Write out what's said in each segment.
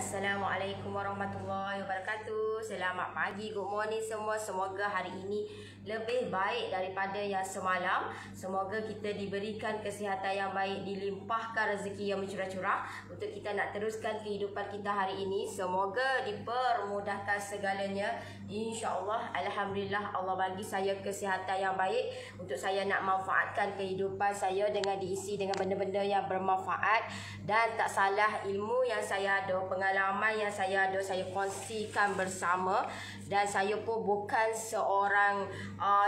Assalamualaikum warahmatullahi wabarakatuh. Selamat pagi, good morning semua. Semoga hari ini lebih baik daripada yang semalam. Semoga kita diberikan kesihatan yang baik, dilimpahkan rezeki yang mencurah-curah untuk kita nak teruskan kehidupan kita hari ini. Semoga dipermudahkan segalanya, insya-Allah. Alhamdulillah, Allah bagi saya kesihatan yang baik untuk saya nak manfaatkan kehidupan saya dengan diisi dengan benda-benda yang bermanfaat. Dan tak salah, ilmu yang saya ada, pengalaman yang saya ada, saya kongsikan bersama. Dan saya pun bukan seorang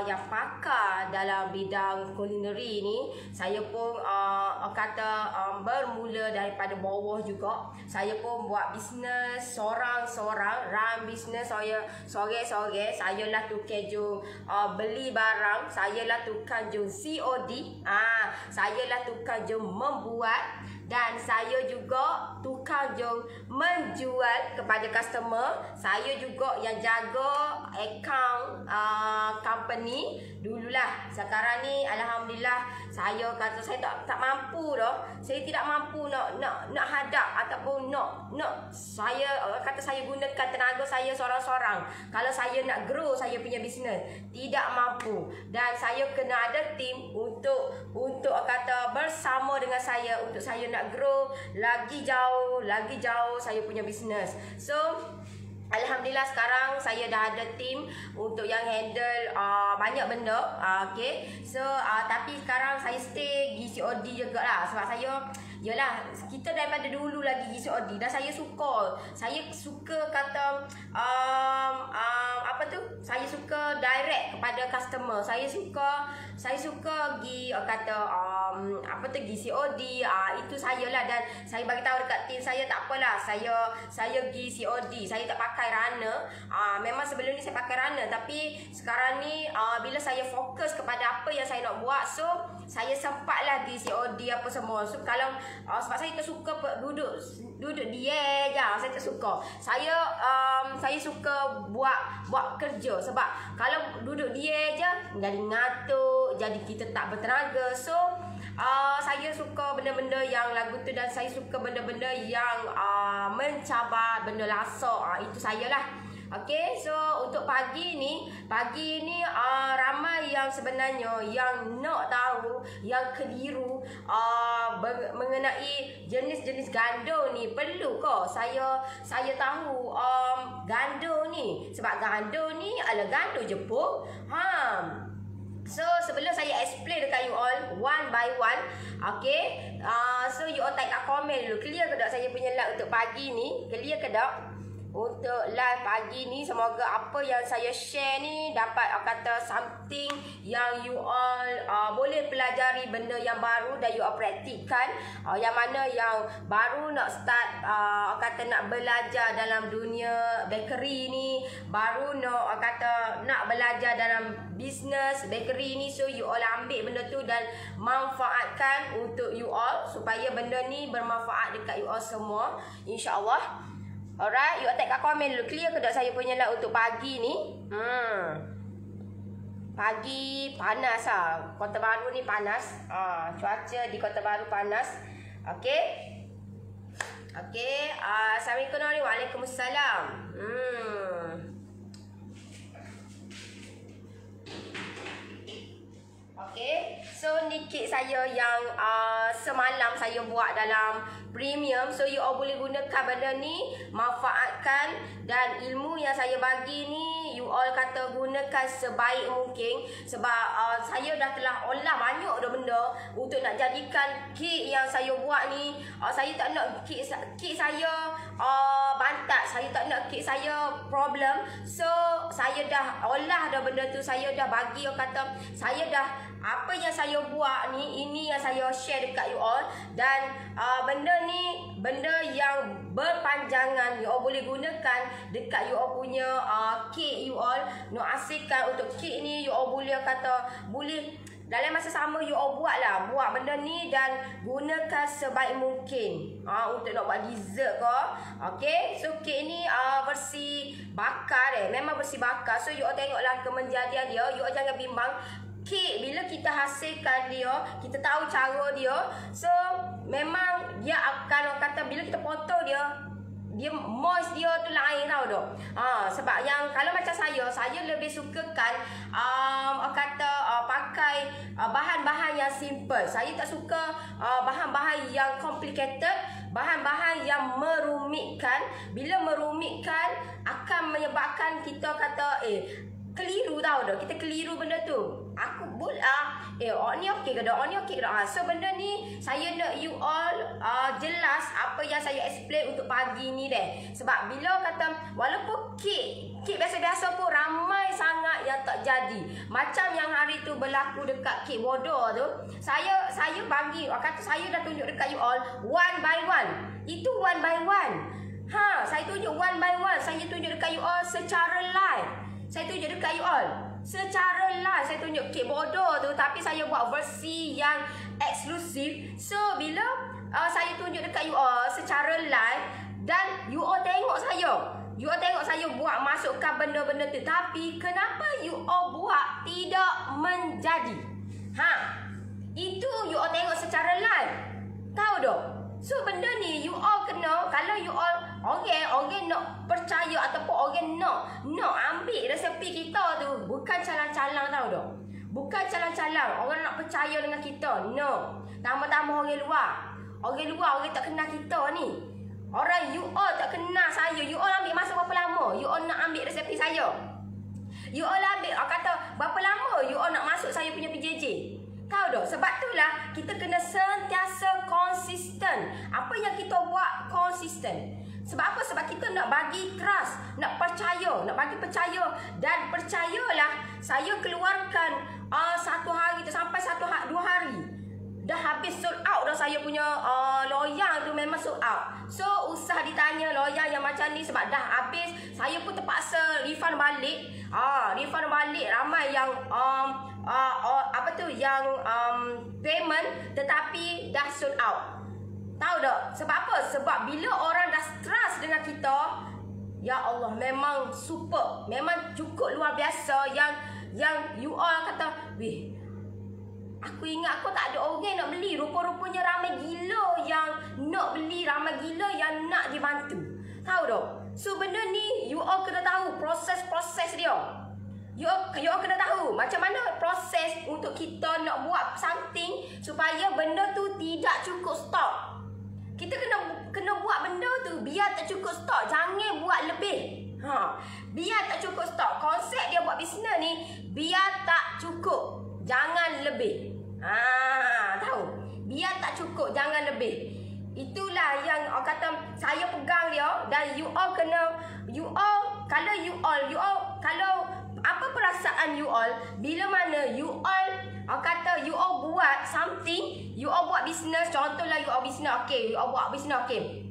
yang pakar dalam bidang kulineri ni. Saya pun bermula daripada bawah juga. Saya pun buat bisnes sorang-sorang, run bisnes saya sorang-sorang. Saya lah tukang jom beli barang, saya lah tukang jom COD. Saya lah tukang jom membuat, dan saya juga tukang jom menjual kepada customer. Saya juga yang jaga account company dululah. Sekarang ni alhamdulillah saya kata saya tak mampu dah. Saya tidak mampu nak hadap ataupun nak saya kata saya gunakan tenaga saya sorang-sorang. Kalau saya nak grow saya punya bisnes, tidak mampu. Dan saya kena ada tim untuk kata bersama dengan saya untuk saya nak grow lagi jauh saya punya bisnes. So alhamdulillah sekarang saya dah ada tim untuk yang handle banyak benda. Okay. So tapi sekarang saya stay pergi COD juga lah. Sebab saya, yelah, kita daripada dulu lagi pergi COD. Dan saya suka kata apa tu, saya suka direct kepada customer. Saya suka pergi kata apa tu, pergi COD. Itu saya lah. Dan saya bagi tahu dekat tim saya, tak apalah, saya pergi COD, saya tak pakai runner. Memang sebelum ni saya pakai runner, tapi sekarang ni bila saya fokus kepada apa yang saya nak buat, so saya sempatlah pergi COD apa semua. So kalau sebab saya tak suka duduk dia je, saya tak suka. Saya suka buat kerja. Sebab kalau duduk dia je jadi ngantuk, jadi kita tak bertenaga. So saya suka benda-benda yang lagu tu, dan saya suka benda-benda yang mencabar, benda lasak. Itu saya lah. Okay, so untuk pagi ni ramai yang sebenarnya yang nak tahu, yang keliru mengenai jenis-jenis ganda ni. Perlu ke saya tahu ganda ni? Sebab ganda ni adalah ganda Jepun. So sebelum saya explain dekat you all one by one, okay, so you all type kat komen dulu, clear ke tak saya punya live untuk pagi ni? Clear ke tak untuk live pagi ni? Semoga apa yang saya share ni dapat kata something yang you all boleh pelajari, benda yang baru dan you all praktikkan. Yang mana yang baru nak start kata nak belajar dalam dunia bakery ni, baru nak belajar dalam bisnes bakery ni, so you all ambil benda tu dan manfaatkan untuk you all supaya benda ni bermanfaat dekat you all semua, insya-Allah. Alright, you attack kat komen dulu, clear ke tak saya punya lah untuk pagi ni? Pagi panas lah. Kota Baru ni panas. Cuaca di Kota Baru panas. Okay. Okay. Assalamualaikum. Waalaikumsalam. Okay. So ni kek saya yang semalam saya buat dalam premium. So you all boleh gunakan benda ni, manfaatkan. Dan ilmu yang saya bagi ni you all kata gunakan sebaik mungkin. Sebab saya dah telah olah banyak dah benda untuk nak jadikan kek yang saya buat ni. Saya tak nak kek saya bantat, saya tak nak kek saya problem. So saya dah olah dah benda tu, saya dah bagi kata, saya dah apa yang saya buat ni, ini yang saya share dekat you all. Dan benda ni benda yang berpanjangan, you all boleh gunakan dekat you all punya kek you all. Nak hasilkan untuk kek ni, you all boleh kata, boleh dalam masa sama you all buat benda ni dan gunakan sebaik mungkin untuk nak buat dessert ke. Okay, so kek ni versi bakar memang versi bakar. So you all tengoklah kemenjadian dia, you all jangan bimbang. Kek bila kita hasilkan dia, kita tahu cara dia, so memang dia akan kata bila kita potong dia, dia moist dia tu lain tau dok. Sebab yang kalau macam saya lebih sukakan pakai bahan-bahan yang simple. Saya tak suka bahan-bahan yang complicated, bahan-bahan yang merumitkan. Bila merumitkan akan menyebabkan kita kata keliru tau dah. Kita keliru benda tu. Aku ni okey ke dak? Ni okey ke dak? So benda ni saya nak you all jelas apa yang saya explain untuk pagi ni deh. Sebab bila kata walaupun kek biasa-biasa pun ramai sangat yang tak jadi. Macam yang hari tu berlaku dekat kek bodoh tu, saya bagi, kata saya dah tunjuk dekat you all one by one. Itu one by one. Saya tunjuk one by one. Saya tunjuk dekat you all secara live. Saya tunjuk dekat you all secara live. Saya tunjuk kek bodoh tu, tapi saya buat versi yang eksklusif. So bila saya tunjuk dekat you all secara live dan you all tengok saya buat masukkan benda-benda tu, tapi kenapa you all buat tidak menjadi? Itu you all tengok secara live. Tahu tak? So benda ni you all kena, kalau you all orang nak percaya ataupun orang nak ambil resepi kita tu, bukan calang-calang tahu tak? Bukan calang-calang orang nak percaya dengan kita. No. Tambah-tambah orang luar, orang tak kenal kita ni. Orang you all tak kenal saya. You all ambil masa berapa lama? You all nak ambil resepi saya? You all ambil, kata berapa lama you all nak masuk saya punya PJJ? Tahu tak? Sebab itulah kita kena sentiasa konsisten. Apa yang kita buat konsisten. Sebab apa? Sebab kita nak bagi trust, nak bagi percaya. Dan percayalah, saya keluarkan satu hari tu sampai 2 hari. Dah habis sold out dah saya punya loyang tu, memang sold out. So usah ditanya loyang yang macam ni sebab dah habis. Saya pun terpaksa refund balik. Ramai yang payment tetapi dah sold out. Tahu tak? Sebab apa? Sebab bila orang dah trust dengan kita, ya Allah, memang super, memang cukup luar biasa. Yang you all kata, weh, aku ingat aku tak ada orang nak beli. Rupa-rupanya ramai gila yang nak beli, ramai gila yang nak dibantu. Tahu tak? So benda ni you all kena tahu proses dia. You all kena tahu macam mana proses untuk kita nak buat something supaya benda tu tidak cukup stok. Kita kena buat benda tu biar tak cukup stok. Jangan buat lebih. Biar tak cukup stok. Konsep dia buat bisnes ni, biar tak cukup, jangan lebih. Tahu? Biar tak cukup, jangan lebih. Itulah yang kata saya pegang dia. Dan you all kena, kalau apa perasaan you all bila mana you all kata you all buat something, you all buat bisnes. Contohlah you all bisnes, okey, you all buat bisnes, okey.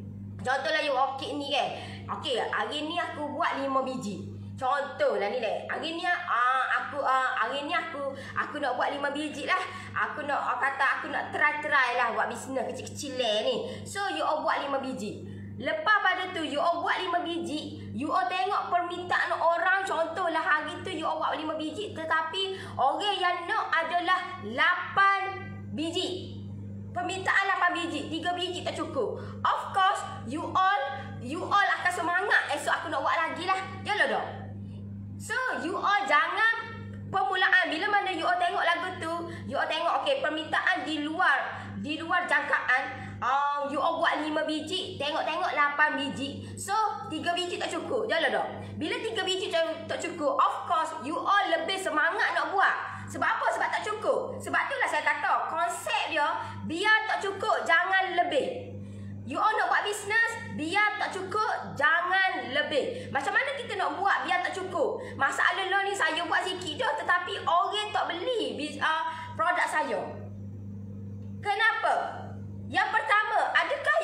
Contohlah you all kek ni kan. Okey, hari ni aku buat 5 biji. Contohlah ni dek. Hari ni aku nak buat 5 biji lah. Aku nak try lah buat bisnes kecil-kecil ni. So you all buat 5 biji. Lepas pada tu you all buat 5 biji, you all tengok permintaan orang. Contohlah hari tu you all buat 5 biji, tetapi orang yang nak adalah 8 biji. Permintaan 8 biji, 3 biji tak cukup. Of course you all akan semangat, esok aku nak buat lagi lah. Yalah dok. So you all jangan permulaan bila mana you all tengok lagu tu, you all tengok okey permintaan di luar jangkaan. You all buat 5 biji, tengok 8 biji. So 3 biji tak cukup. Jalan tak? Bila 3 biji tak cukup, of course you all lebih semangat nak buat. Sebab apa? Sebab tak cukup. Sebab itulah saya kata konsep dia, biar tak cukup, jangan lebih. You all nak buat bisnes, biar tak cukup, jangan lebih. Macam mana kita nak buat biar tak cukup? Masalah ni saya buat sikit dah, tetapi orang tak beli produk saya. Kenapa? Yang pertama, adakah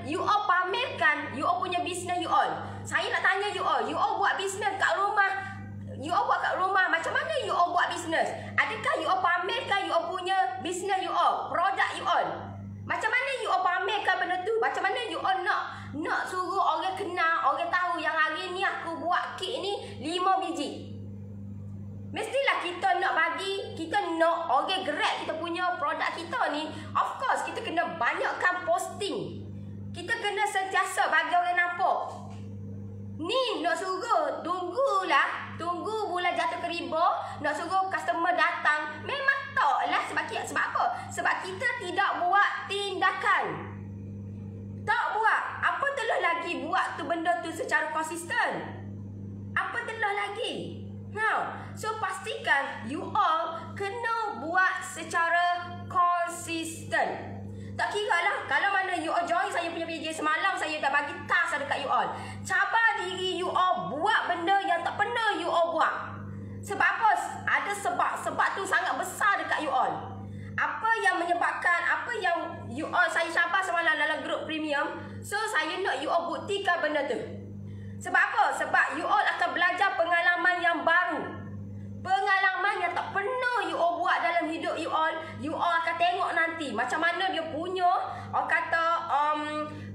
you all pamerkan you all punya bisnes you all? Saya nak tanya you all buat bisnes kat rumah. You all buat kat rumah, macam mana you all buat bisnes? Adakah you all pamerkan you all punya bisnes you all, produk you all? Macam mana you all pamerkan benda tu? Macam mana you all nak suruh orang kenal, orang tahu yang hari ni aku buat kek ni 5 biji? Mestilah kita nak bagi, kita nak orang grab kita punya produk kita ni. Of course kita kena banyakkan posting. Kita kena sentiasa bagi orang nampak nampuk. Ni nak suruh tunggu bulan jatuh ke riba, nak suruh customer datang. Memang tak lah. Sebab apa? Sebab kita tidak buat tindakan. Tak buat. Apa telah lagi buat tu benda tu secara konsisten? Apa telah lagi? So pastikan you all kena buat secara konsisten. Tak kira lah, kalau mana you all join saya punya PJ semalam, saya dah bagi task dekat you all. Cabar diri you all buat benda yang tak pernah you all buat. Sebab apa? Ada sebab. Sebab tu sangat besar dekat you all. Apa yang menyebabkan, apa yang you all saya cabar semalam dalam grup premium. So saya nak you all buktikan benda tu. Sebab apa? Sebab you all akan belajar pengalaman yang baru. Pengalaman yang tak pernah you all buat dalam hidup you all. You all akan tengok nanti macam mana dia punya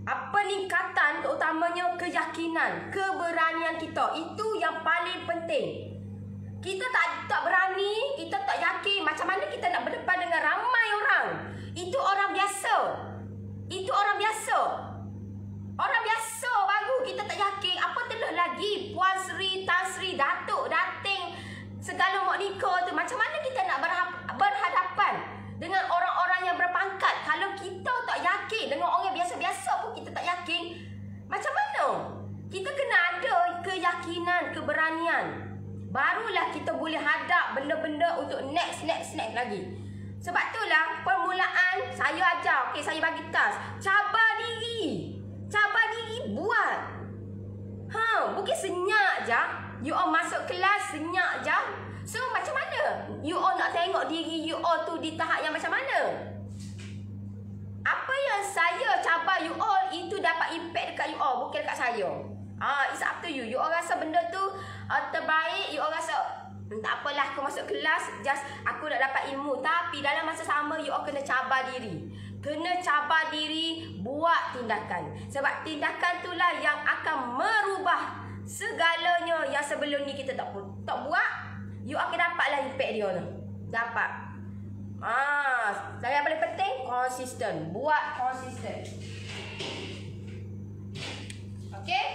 peningkatan, terutamanya keyakinan, keberanian kita. Itu yang paling penting. Kita tak berani, kita tak yakin, macam mana kita nak berdepan dengan ramai orang. Itu orang biasa. Itu orang biasa. Orang biasa baru kita tak yakin. Apa telah lagi Puan Sri, Tan Sri, Datuk, Dating, segala mak nikah tu. Macam mana kita nak berhadapan dengan orang-orang yang berpangkat? Kalau kita tak yakin, dengan orang yang biasa-biasa pun kita tak yakin, macam mana? Kita kena ada keyakinan, keberanian. Barulah kita boleh hadap benda-benda untuk next lagi. Sebab itulah permulaan saya ajar, okey, saya bagi task. Cabar diri. Cabar diri buat. Bukan senyap je. You all masuk kelas senyap je. So macam mana you all nak tengok diri you all tu di tahap yang macam mana? Apa yang saya cabar you all itu dapat impact dekat you all, bukan dekat saya. It's up to you. You all rasa benda tu terbaik, you all rasa tak apalah aku masuk kelas, just aku nak dapat ilmu. Tapi dalam masa sama you all kena cabar diri. Kena cabar diri, buat tindakan. Sebab tindakan itulah yang akan merubah segalanya yang sebelum ni kita tak buat. You akan dapatlah impact dia tu. Dapat. Yang paling penting konsisten. Buat konsisten. Okay?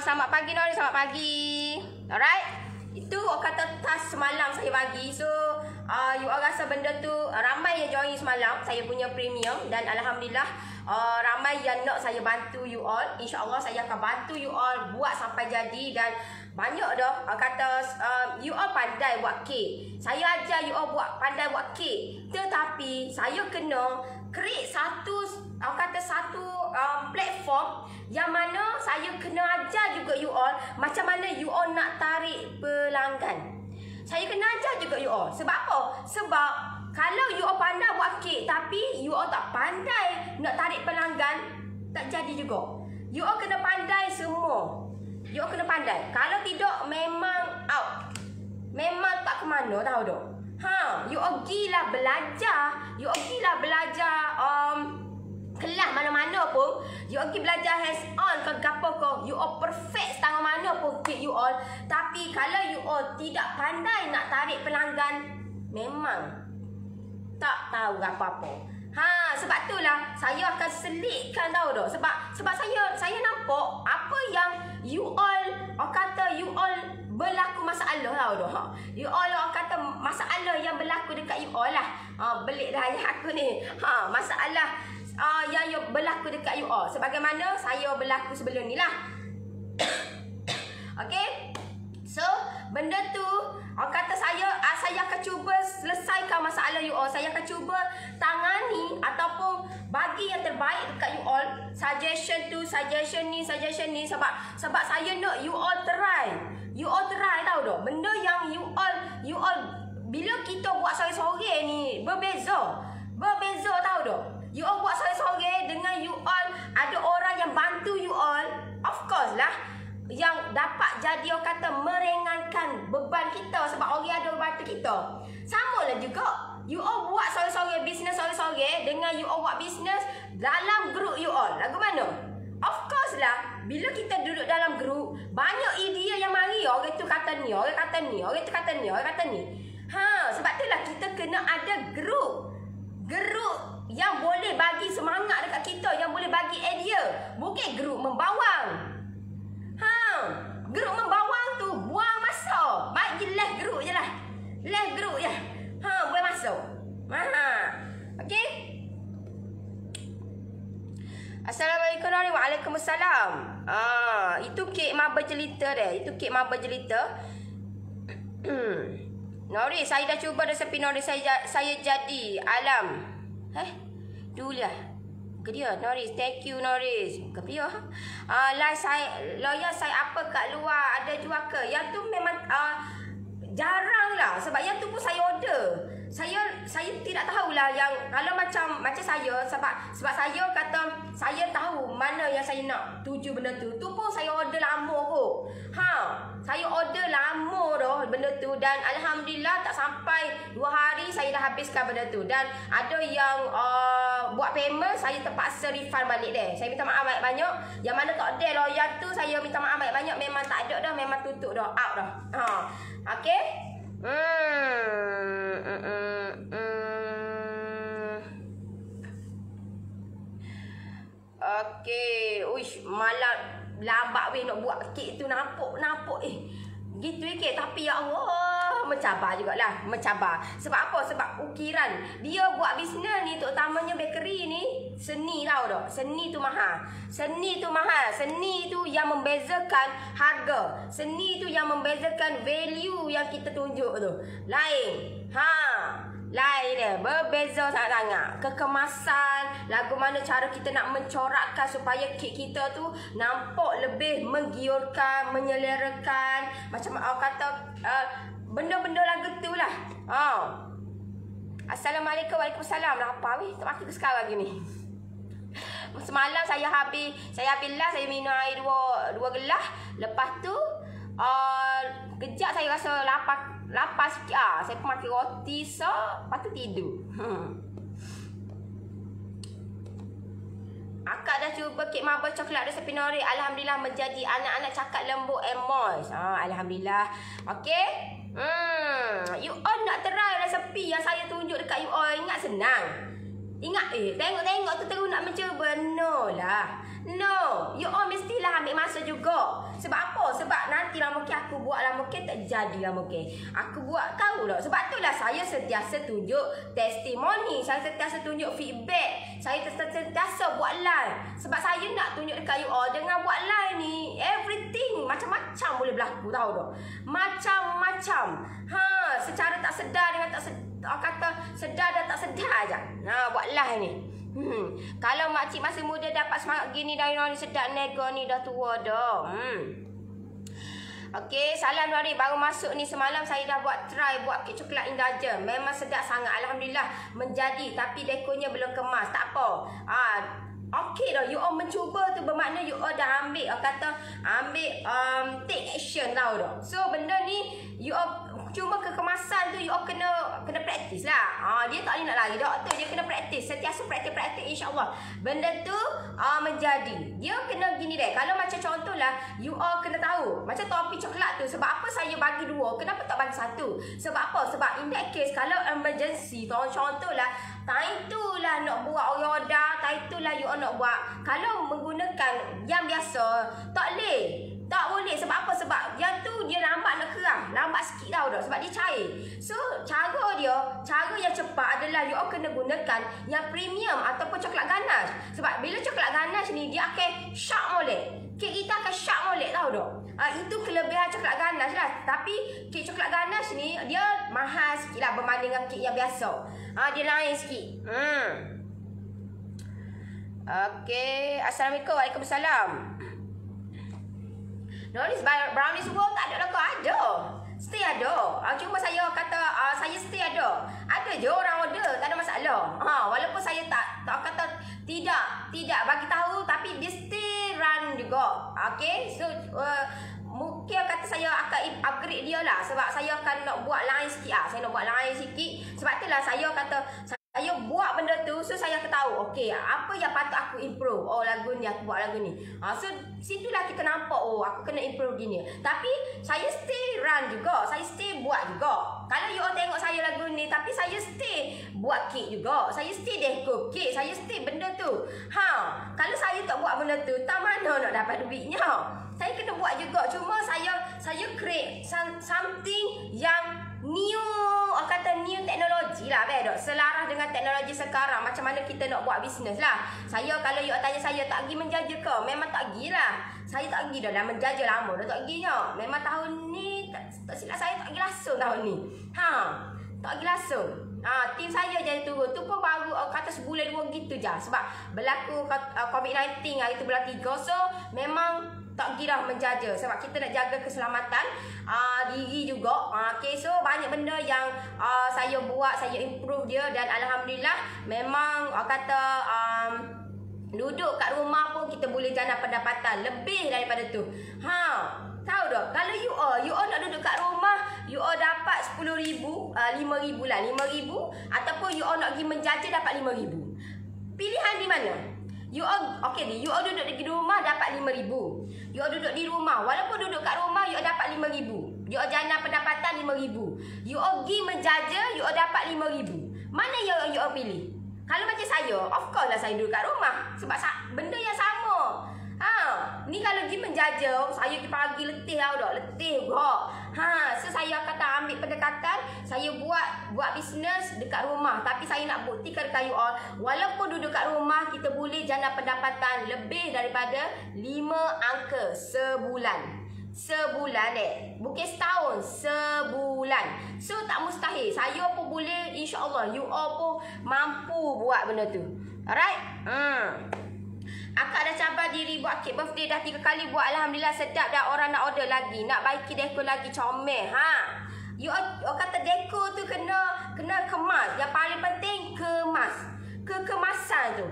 Selamat pagi Nori, selamat pagi. Alright? Itu kata task semalam saya bagi. So you all rasa benda tu ramai yang join semalam saya punya premium. Dan Alhamdulillah ramai yang nak saya bantu you all. InsyaAllah saya akan bantu you all buat sampai jadi. Dan banyak dah kata you all pandai buat kek. Saya ajar you all pandai buat kek. Tetapi saya kena create satu platform yang mana saya kena ajar juga you all macam mana you all nak tarik pelanggan. Saya kena ajar juga you all. Sebab apa? Sebab kalau you all pandai buat kek tapi you all tak pandai nak tarik pelanggan, tak jadi juga. You all kena pandai semua. You all kena pandai. Kalau tidak memang out. Memang tak ke mana, tahu tak? You all gilah belajar. You all gilah belajar kelas mana-mana pun. You all pergi belajar hands on ke gapo ke. You all perfect setengah mana pun kek you all. Tapi kalau you all tidak pandai nak tarik pelanggan, memang tak tahu apa-apa. Sebab itulah saya akan selitkan, tahu tak? Sebab saya nampak apa yang you all kata you all berlaku masalah, tahu tak? You all kata masalah yang berlaku dekat you all lah. Belik dah ayah aku ni. Masalah yang berlaku dekat you all. Sebagaimana saya berlaku sebelum ni lah. Okay? So, benda tu kata saya akan cuba selesaikan masalah you all. Saya akan cuba tangani ataupun bagi yang terbaik dekat you all. Suggestion ni. Sebab saya nak you all try. You all try, tahu tak? Benda yang you all bila kita buat sore-sore ni berbeza, tahu tak? You all buat sore-sore dengan you all ada orang yang bantu you all. Of course lah, yang dapat jadi orang kata meringankan beban kita sebab orang ada bantu kita. Sama lah juga you all buat sore-sore bisnes sore-sore dengan you all buat bisnes dalam grup you all. Lagu mana? Of course lah, bila kita duduk dalam grup, banyak idea yang mari. Orang tu kata ni, orang kata ni, orang tu kata ni, orang kata ni. Sebab itulah kita kena ada grup yang boleh bagi semangat dekat kita, yang boleh bagi idea. Bukan grup membawang. Grup membawang tu buang masa. Baik je left grup je lah. Left grup je. Boleh masuk. Okey. Assalamualaikum warahmatullahi wabarakatuh. Waalaikumsalam. Itu kek maba jelita dia. Itu kek maba jelita. Nori, saya dah cuba resepi Nori. Saya jadi alam. Dulu lah. Ke dia, Noris. Thank you, Noris. Ke dia? Lawyer saya apa kat luar ada jual ke? Yang tu memang jarang lah. Sebab yang tu pun saya order. Saya tidak tahulah yang kalau macam saya sebab saya kata saya tahu mana yang saya nak tuju benda tu. Tu pun saya order lama kot. Saya order lama dah benda tu dan alhamdulillah tak sampai 2 hari saya dah habiskan benda tu. Dan ada yang buat payment, saya terpaksa refund balik deh. Saya minta maaf banyak-banyak. Yang mana tak ada lawyer tu saya minta maaf banyak-banyak, memang tak ada dah, memang tutup dah, out dah. Okey. Okey. Uish, malam lambat weh nak buat kek tu, nampak gitu kek. Tapi ya Allah, mencabar jugalah, mencabar. Sebab apa? Sebab ukiran dia buat bisnes ni, terutamanya bakery ni, seni tau dah. Seni tu mahal. Seni tu mahal. Seni tu yang membezakan harga. Seni tu yang membezakan value yang kita tunjuk tu. Lain. Lain dia. Berbeza sangat-sangat. Kekemasan, lagu mana cara kita nak mencorakkan supaya kek kita tu nampak lebih menggiurkan, menyelerakan. Macam orang kata benda-benda lagu tu lah. Assalamualaikum. Waalaikumsalam. Apa weh? Tak mati ke sekarang lagi ni. Semalam saya habis lah, saya minum air dua gelas. Lepas tu kejap saya rasa lapar sikit. Saya pun makan roti lepas tu tidur. Akak dah cuba kek marble coklat resepi Nori. Alhamdulillah menjadi anak-anak cakap lembut and moist. Alhamdulillah. Okey. You all nak try resepi yang saya tunjuk dekat you all. Ingat senang. Ingat tengok-tengok tu terus nak mencuba. No lah. No. You all mestilah ambil masa juga. Sebab apa? Sebab nanti lah mungkin aku buat lah, mungkin tak jadi lah mungkin. Aku buat tahu lah. Sebab itulah saya sentiasa tunjuk testimoni. Saya sentiasa tunjuk feedback. Saya sentiasa buat live. Sebab saya nak tunjuk dekat you all. Dengan buat live ni, everything macam-macam boleh berlaku, tahu tak? Macam-macam. Secara tak sedar dengan tak sedar. Kata sedar dan tak sedar aja. Buat live ni. Kalau makcik masih muda dapat semangat gini dari Nori, sedap nego ni dah tua dah. Okey, salam Nori, baru masuk ni. Semalam saya dah try buat kek coklat Indaja. Memang sedap sangat, alhamdulillah menjadi, tapi dekornya belum kemas. Tak apa. Okey dah, you all mencuba tu bermakna you all dah ambil, take action tau dah. So benda ni you all cuma kekemasan tu you all kena praktis lah. Dia tak boleh nak lari doktor, dia kena praktis. Sentiasa praktis insya-Allah. Benda tu menjadi. Dia kena gini deh. Kalau macam contohlah you all kena tahu macam topi coklat tu, sebab apa saya bagi 2, kenapa tak bagi 1? Sebab apa? Sebab in that case kalau emergency, contohlah time tu lah nak buat order, time tu lah you all nak buat. Kalau menggunakan yang biasa tak boleh. Tak boleh. Sebab apa? Sebab yang tu dia lambat nak kerang. Lambat sikit tau dah. Sebab dia cair. So, cara yang cepat adalah you all kena gunakan yang premium ataupun coklat ganache. Sebab bila coklat ganache ni, dia akan sharp molek. Kek kita akan sharp molek tau dah. Itu kelebihan coklat ganache lah. Tapi kek coklat ganache ni, dia mahal sikit lah berbanding dengan kek yang biasa. Dia lain sikit. Okey. Assalamualaikum. Waalaikumsalam. Noris brownie semua tak ada lah, ada. Stay ada. Cuma saya kata saya stay ada. Ada je orang order, tak ada masalah. Walaupun saya tak kata tidak bagi tahu, tapi dia stay run juga. Okey. So mungkin kata saya akan upgrade dia lah, sebab saya akan nak buat lain sikit. Saya nak buat lain sikit. Sebab itulah saya kata saya buat benda tu, so saya akan tahu okey apa yang patut aku improve. oh lagu ni aku buat lagu ni. So situlah kita nampak oh aku kena improve gini. Tapi saya stay run juga, saya stay buat juga. Kalau you all tengok saya lagu ni, tapi saya stay buat kek juga, saya stay dekor kek, saya stay benda tu. Kalau saya tak buat benda tu, tak mana nak dapat duitnya. Saya kena buat juga. Cuma saya create something yang new, kata new teknologi lah, dok. Selaras dengan teknologi sekarang. Macam mana kita nak buat bisnes lah. Saya kalau you tanya saya tak pergi menjaja ke? Memang tak pergi lah. Saya tak pergi dah menjaja lama dah tak perginya. Memang tahun ni tak silap saya tak pergi langsung tahun ni. Tak pergi langsung. Tim saya je turun. Tu pun baru kata sebulan 2 gitu je. Sebab berlaku COVID-19 hari tu bulan 3. So memang tak pergi dah menjaja. Sebab kita nak jaga keselamatan diri juga. Okay, so banyak benda yang saya buat, saya improve dia. Dan Alhamdulillah memang kata duduk kat rumah pun kita boleh jana pendapatan lebih daripada tu. Tahu tak? Kalau you all nak duduk kat rumah, you all dapat 10,000, 5,000 lah, 5,000 ataupun you all nak pergi menjaja dapat 5,000. Pilihan di mana? You all okey ni, you all duduk di rumah dapat 5,000. You all duduk di rumah, walaupun duduk kat rumah you all dapat 5,000. You all jana pendapatan 5,000. You all pergi menjaja, you all dapat 5,000. Mana yang you all pilih? Kalau macam saya, of course lah saya duduk kat rumah. Sebab benda yang sama. Ni kalau pergi menjaja, saya pergi pagi letih tau dah. Letih juga. So saya kata ambil pendekatan, saya buat bisnes dekat rumah. Tapi saya nak buktikan dekat you all, walaupun duduk kat rumah, kita boleh jana pendapatan lebih daripada 5 angka sebulan. Sebulan bukan setahun, sebulan. So tak mustahil. Saya pun boleh, insya-Allah you all pun mampu buat benda tu. Alright? Akak dah cabar diri buat kek birthday dah 3 kali buat. Alhamdulillah sedap dah, orang nak order lagi. Nak baiki dekor lagi comel. You all kata dekor tu kena kemas. Yang paling penting kemas. Kekemasan tu.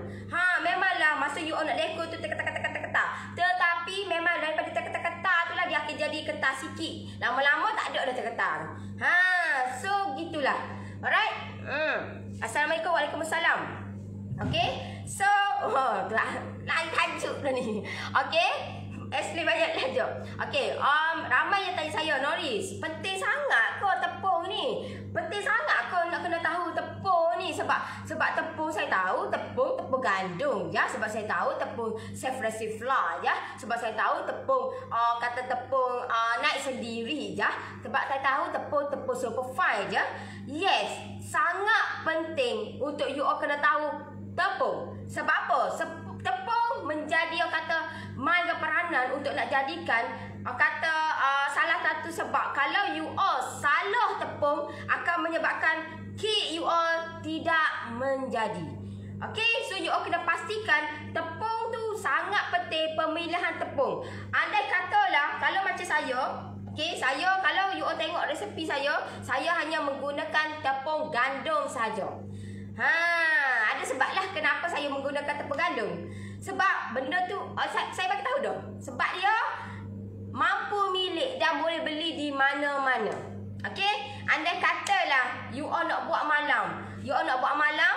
Memanglah masa you all nak dekor tu terketak-ketak. Tetapi memang daripada terketak-ketak tu lah dia akan jadi ketat sikit. Lama-lama tak ada dah terketak. So gitulah. Alright? Assalamualaikum, waalaikumsalam. Okay? So lain tajuk dah ni. Okay? Asli banyak tajuk. Okay, ramai yang tanya saya, Noris, penting sangat ke tepung ni? Penting sangat ke nak kena tahu tepung ni? Sebab tepung saya tahu tepung gandum ya. Sebab saya tahu tepung self-raised flour ya. Sebab saya tahu tepung kata tepung naik sendiri ya. Sebab saya tahu tepung superfine ya. Yes, sangat penting untuk you all kena tahu tepung. Sebab apa? Tepung menjadi main peranan untuk nak jadikan salah satu sebab kalau you all salah tepung akan menyebabkan kek you all tidak menjadi. Okay, so you all kena pastikan tepung tu sangat penting, pemilihan tepung. Andai katalah kalau macam saya, okay, saya kalau you all tengok resepi saya hanya menggunakan tepung gandum saja. Ada sebablah kenapa saya menggunakan tepung gandum. Sebab benda tu saya bagi tahu dah. Sebab dia mampu milik dan boleh beli di mana-mana. Okey? Andai katalah you all nak buat malam. You all nak buat malam,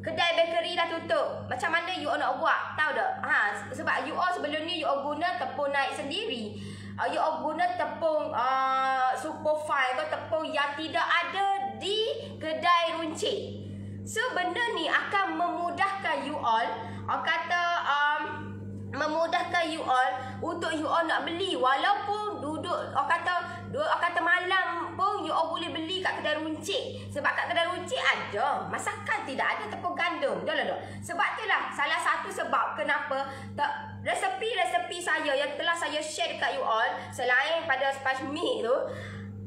kedai bakery dah tutup. Macam mana you all nak buat? Tahu tak? Sebab you all sebelum ni you all guna tepung naik sendiri. You all guna tepung superfine atau tepung yang tidak ada di kedai runcit. So benda ni akan memudahkan you all, memudahkan you all untuk you all nak beli walaupun duduk kata malam pun you all boleh beli kat kedai runcit. Sebab kat kedai runcit ada masakan tidak ada tepung gandum. Sebab itulah salah satu sebab kenapa resepi-resepi saya yang telah saya share dekat you all selain pada spice mix tu,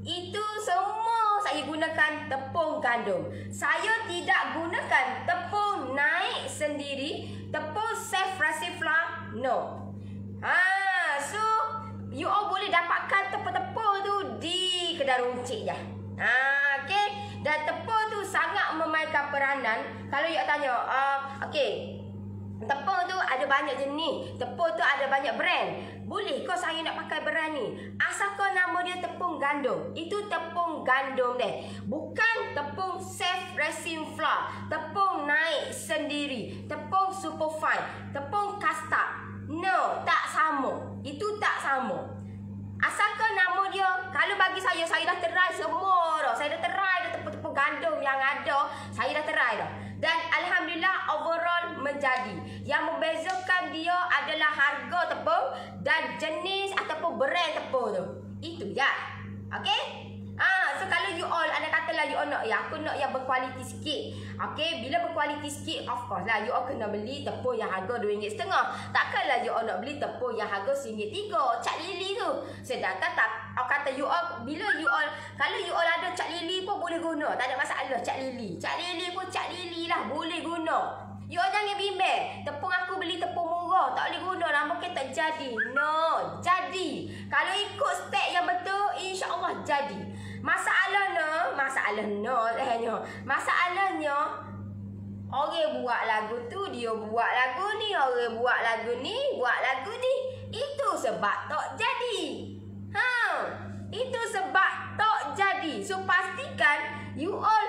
itu semua saya gunakan tepung gandum. Saya tidak gunakan tepung naik sendiri, tepung self-raised flour, no. So you all boleh dapatkan tepung-tepung tu di kedai runcit je. Okay. Dan tepung tu sangat memainkan peranan. Kalau you tanya, okay, tepung tu ada banyak jenis, tepung tu ada banyak brand. Boleh kau saya nak pakai brand ni? Asalkan nama dia tepung gandum. Itu tepung gandum deh. Bukan tepung self pressing flour, tepung naik sendiri, tepung superfine, tepung custard. No, tak sama. Itu tak sama. Asalkan nama dia, kalau bagi saya dah try semua dah. Saya dah try dah tepung-tepung gandum yang ada. Saya dah try dah. Dan Alhamdulillah overall menjadi. Yang membezakan dia adalah harga tepung dan jenis ataupun brand tepung tu. Itu je. Okay? So kalau you all, anda katalah you all nak, ya aku nak yang berkualiti sikit. Okay, bila berkualiti sikit, of course lah you all kena beli tepung yang harga RM2.5. Takkanlah you all nak beli tepung yang harga RM1.3, Cak Lili tu. Sedangkan kata you all, bila you all, kalau you all ada Cak Lili pun boleh guna, tak ada masalah. Cak Lili pun Cak Lili lah, boleh guna. You all jangan bimbang, tepung aku beli tepung murah, tak boleh guna lah, mungkin tak jadi. No, jadi. Kalau ikut step yang betul, insya-Allah jadi. Masalahnya, orang buat lagu tu, dia buat lagu ni, orang buat lagu ni, Itu sebab tak jadi. Itu sebab tak jadi. So pastikan you all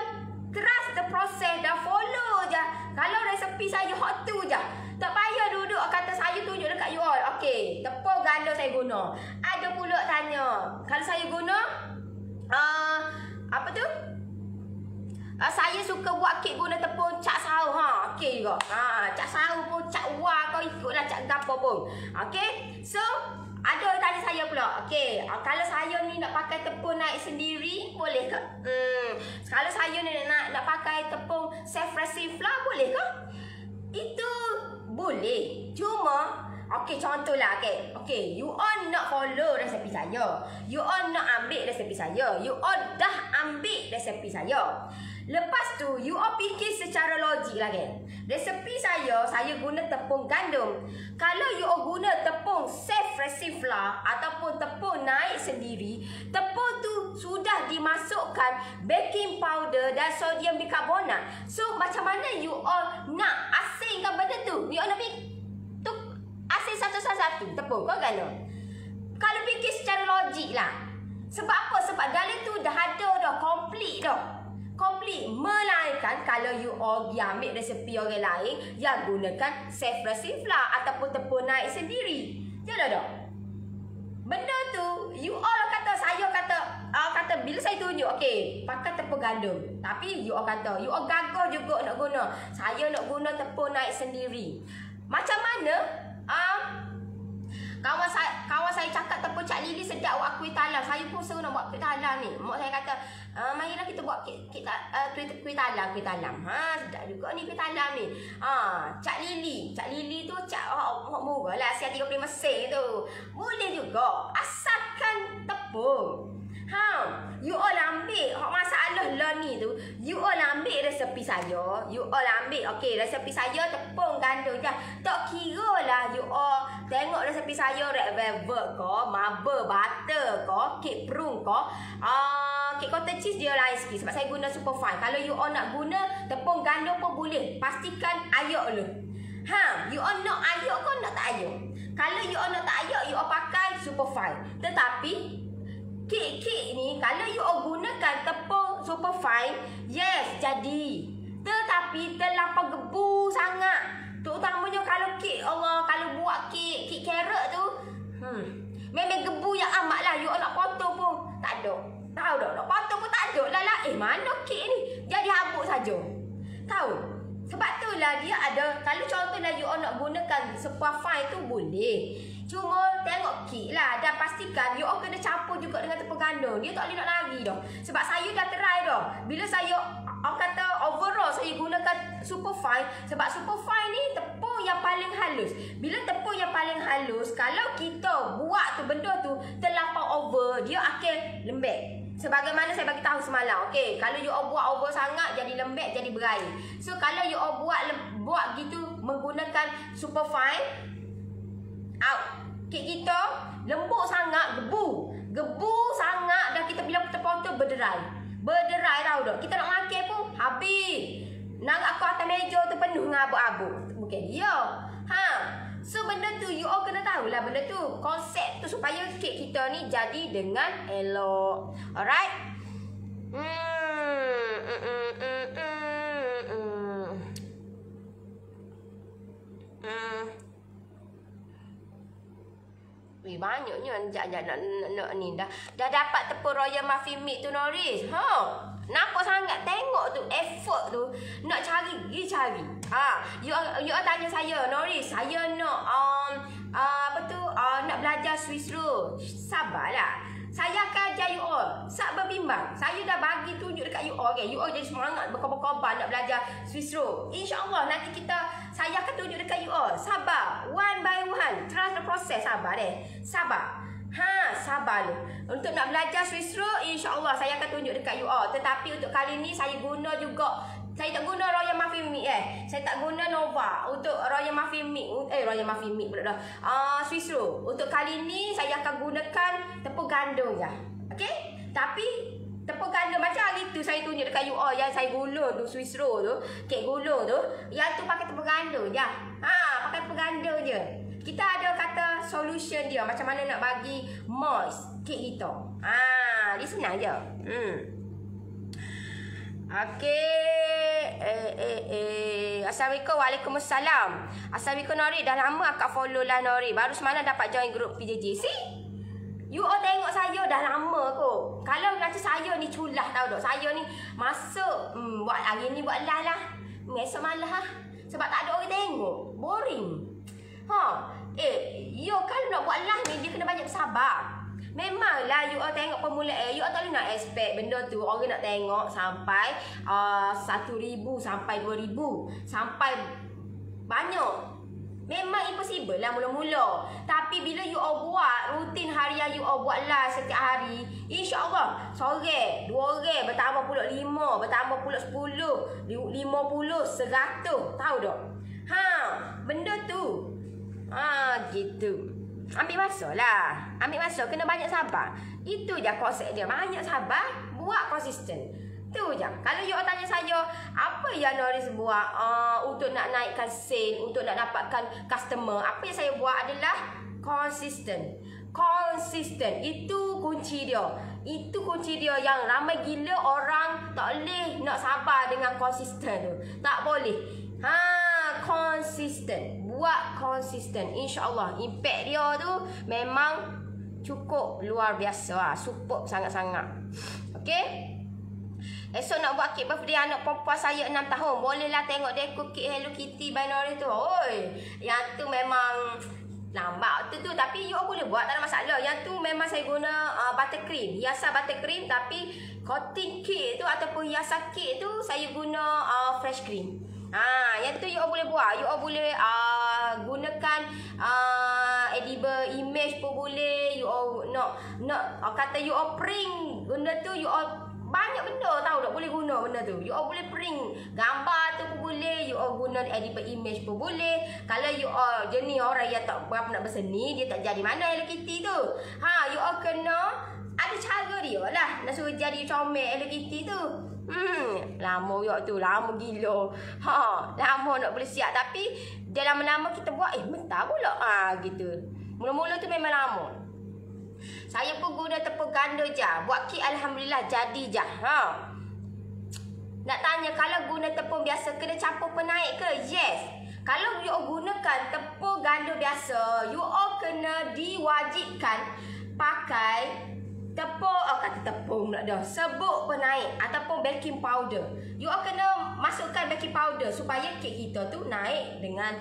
trust the process, dah follow je. Kalau resepi saya hot tu je. Tak payah duduk kata saya tunjuk dekat you all. Okey, tepung gandum saya guna. Ada pula tanya, kalau saya guna apa tu? Saya suka buat kek guna tepung cak sahu. Okey juga. Cak sahu pun, cak wah kau ikutlah cak gapo pun. Okey. So, ada tanya saya pula. Okey, kalau saya ni nak pakai tepung naik sendiri, boleh ke? Kalau saya ni nak pakai tepung self-raising flour, boleh ke? Itu boleh. Cuma okey, contohlah, okey, you all nak follow resepi saya. You all nak ambil resepi saya. You all dah ambil resepi saya. Lepas tu, you all fikir secara logik lah, resepi saya guna tepung gandum. Kalau you all guna tepung self-raising flour ataupun tepung naik sendiri, tepung tu sudah dimasukkan baking powder dan sodium bikarbonat. So, macam mana you all nak asingkan benda tu? You all nak asing satu-satu tepung kau gandum. Kalau fikir secara logik lah. Sebab apa? Sebab dalam tu dah ada dah, komplit dah. Komplit. Melainkan kalau you all ambil resepi orang lain yang gunakan self-raising flour ataupun tepung naik sendiri. Jelah dah. Benda tu you all kata, saya kata bila saya tunjuk okey, pakai tepung gandum. Tapi you all kata, you all gagah juga nak guna. Saya nak guna tepung naik sendiri. Macam mana? Kawan saya cakap tepung Cak Lili sedap buat kuih talam. Saya pun suruh nak buat kuih talam ni. Mak saya kata, marilah kita buat kuih talam. Sedap juga ni kuih talam ni. Cak Lili tu Cak murah lah, siap 35 sen tu. Boleh juga. Asalkan tepung. You all ambil masalah lah ni tu. You all ambil resepi saya. You all ambil, okey, resepi saya tepung gandum je. Tak kira lah you all tengok resepi saya red velvet ke, marble butter ke, kek prune ke, kek cottage cheese dia lain sikit sebab saya guna super fine. Kalau you all nak guna tepung gandum pun boleh. Pastikan ayak dulu. You all nak ayak ke nak tak ayak? Kalau you all nak tak ayak, you all pakai super fine. Tetapi kek ni kalau you all gunakan tepung super fine, yes, jadi. Tetapi terlampau gebu sangat. Terutamanya kalau kek kalau buat kek carrot tu, memang gebu yang amat lah. You all nak potong pun tak ada. Tahu tak? Nak potong pun tak ada lah. Mana kek ni? Jadi habuk saja. Tahu? Sebab tu lah dia ada. Kalau contohnya you all nak gunakan super fine tu boleh. Cuma tengok kek lah. Dan pastikan you all kena campur juga dengan tepung gandum. Dia tak boleh nak lari dah. Sebab saya dah try dah. Bila saya kata overall saya gunakan super fine. Sebab super fine ni tepung yang paling halus. Bila tepung yang paling halus, kalau kita buat tu benda tu terlampau over, dia akan lembek. Sebagaimana saya bagi tahu semalam. Okey, kalau you all buat over sangat jadi lembek, jadi berair. So kalau you all buat gitu menggunakan super fine, kek kita lembut sangat, gebu sangat, dan kita bila kita potong berderai tahu tak? Kita nak makan pun habis. Nak aku atas meja tu penuh dengan abu-abu. Bukan dia. So benda tu you all kena tahulah benda tu. Konsep tu supaya kek kita ni jadi dengan elok. Alright? Banyaknya nak ni dah dapat tepung Royal Muffin Meat tu Noris. Nampak sangat tengok tu effort tu nak pergi cari. You tanya saya Noris, saya nak nak belajar Swiss roll. Sabarlah. Saya akan ajar you all. Tak berbimbang. Saya dah bagi tunjuk dekat you all, okay? You all jadi semangat berkobar-kobar nak belajar Swiss roll. InsyaAllah nanti saya akan tunjuk dekat you all. Sabar. One by one. Trust the process. Sabar deh. Sabar. Sabar lu. Untuk nak belajar Swiss roll, InsyaAllah saya akan tunjuk dekat you all. Tetapi untuk kali ni saya guna juga. Saya tak guna Royal Muffin Meat Saya tak guna Nova untuk Royal Muffin Meat. Royal Muffin Meat pula dah. Swiss roll. Untuk kali ni saya akan gunakan tepung gandum je. Okey? Tapi tepung gandum macam hari tu saya tunjuk dekat you all yang saya gulung tu Swiss roll tu, kek gulung tu, yang tu pakai tepung gandum je. Pakai tepung gandum je. Kita ada kata solution dia macam mana nak bagi moist kek kita. Dia senang je. Okey. Assalamualaikum. Waalaikumsalam. Assalamualaikum Nori. Dah lama akak follow lah Nori. Baru semalam dapat join grup PJJ. See? You all tengok saya dah lama kot. Kalau macam saya ni culah tahu tak. Saya ni masuk buat hari ni buat live lah. Esok malam lah. Sebab tak ada orang tengok. Boring. You kalau nak buat live ni dia kena banyak bersabar. Memanglah you all tengok permulaan, you all tak boleh nak expect benda tu orang nak tengok sampai 1,000 sampai 2,000 sampai banyak. Memang impossible lah mula-mula. Tapi bila you all buat rutin harian, you all buat live setiap hari, InsyaAllah seorang, 2 orang, bertambah pula 5, bertambah pula 10, 50, 100. Tahu tak? Benda tu gitu. Ambil masa lah. Ambil masa. Kena banyak sabar. Itu je konsep dia. Banyak sabar. Buat konsisten. Tu je. Kalau you tanya saya, apa yang Noris buat untuk nak naikkan sale, untuk nak dapatkan customer, apa yang saya buat adalah konsisten. Konsisten. Itu kunci dia. Itu kunci dia yang ramai gila orang tak boleh nak sabar dengan konsisten tu. Tak boleh. Konsisten. Buat konsisten. InsyaAllah impact dia tu memang cukup luar biasa. Superb sangat-sangat. Okay. Esok nak buat kek birthday anak perempuan saya 6 tahun. Bolehlah tengok dekor kek Hello Kitty by Nori tu. Yang tu memang lambat tu. Tapi you boleh buat, tak ada masalah. Yang tu memang saya guna buttercream. Hiasan buttercream. Tapi coating kek tu ataupun hiasan kek tu saya guna fresh cream. Yang tu you all boleh buat. You all boleh gunakan edible image pun boleh. You all nak kata you all print benda tu, you all banyak benda tahu tak boleh guna benda tu. You all boleh print gambar tu pun boleh. You all guna edible image pun boleh. Kalau you all jenis orang yang tak berapa nak berseni, dia tak jadi mana Hello Kitty tu. You all kena ada cara dia lah nak suruh jadi comel Hello Kitty tu. Lama tu, lama gila. Lama nak boleh siap. Tapi dia lama-lama kita buat, mentah pula. Gitu. Mula-mula tu memang lama. Saya pun guna tepung gandum je. Buat kek Alhamdulillah jadi je. Nak tanya, kalau guna tepung biasa kena campur penaik ke? Yes. Kalau you all gunakan tepung gandum biasa, you all kena diwajibkan pakai tepung, kata tepung pula dah, serbuk penaik ataupun baking powder. You all kena masukkan baking powder supaya kek kita tu naik dengan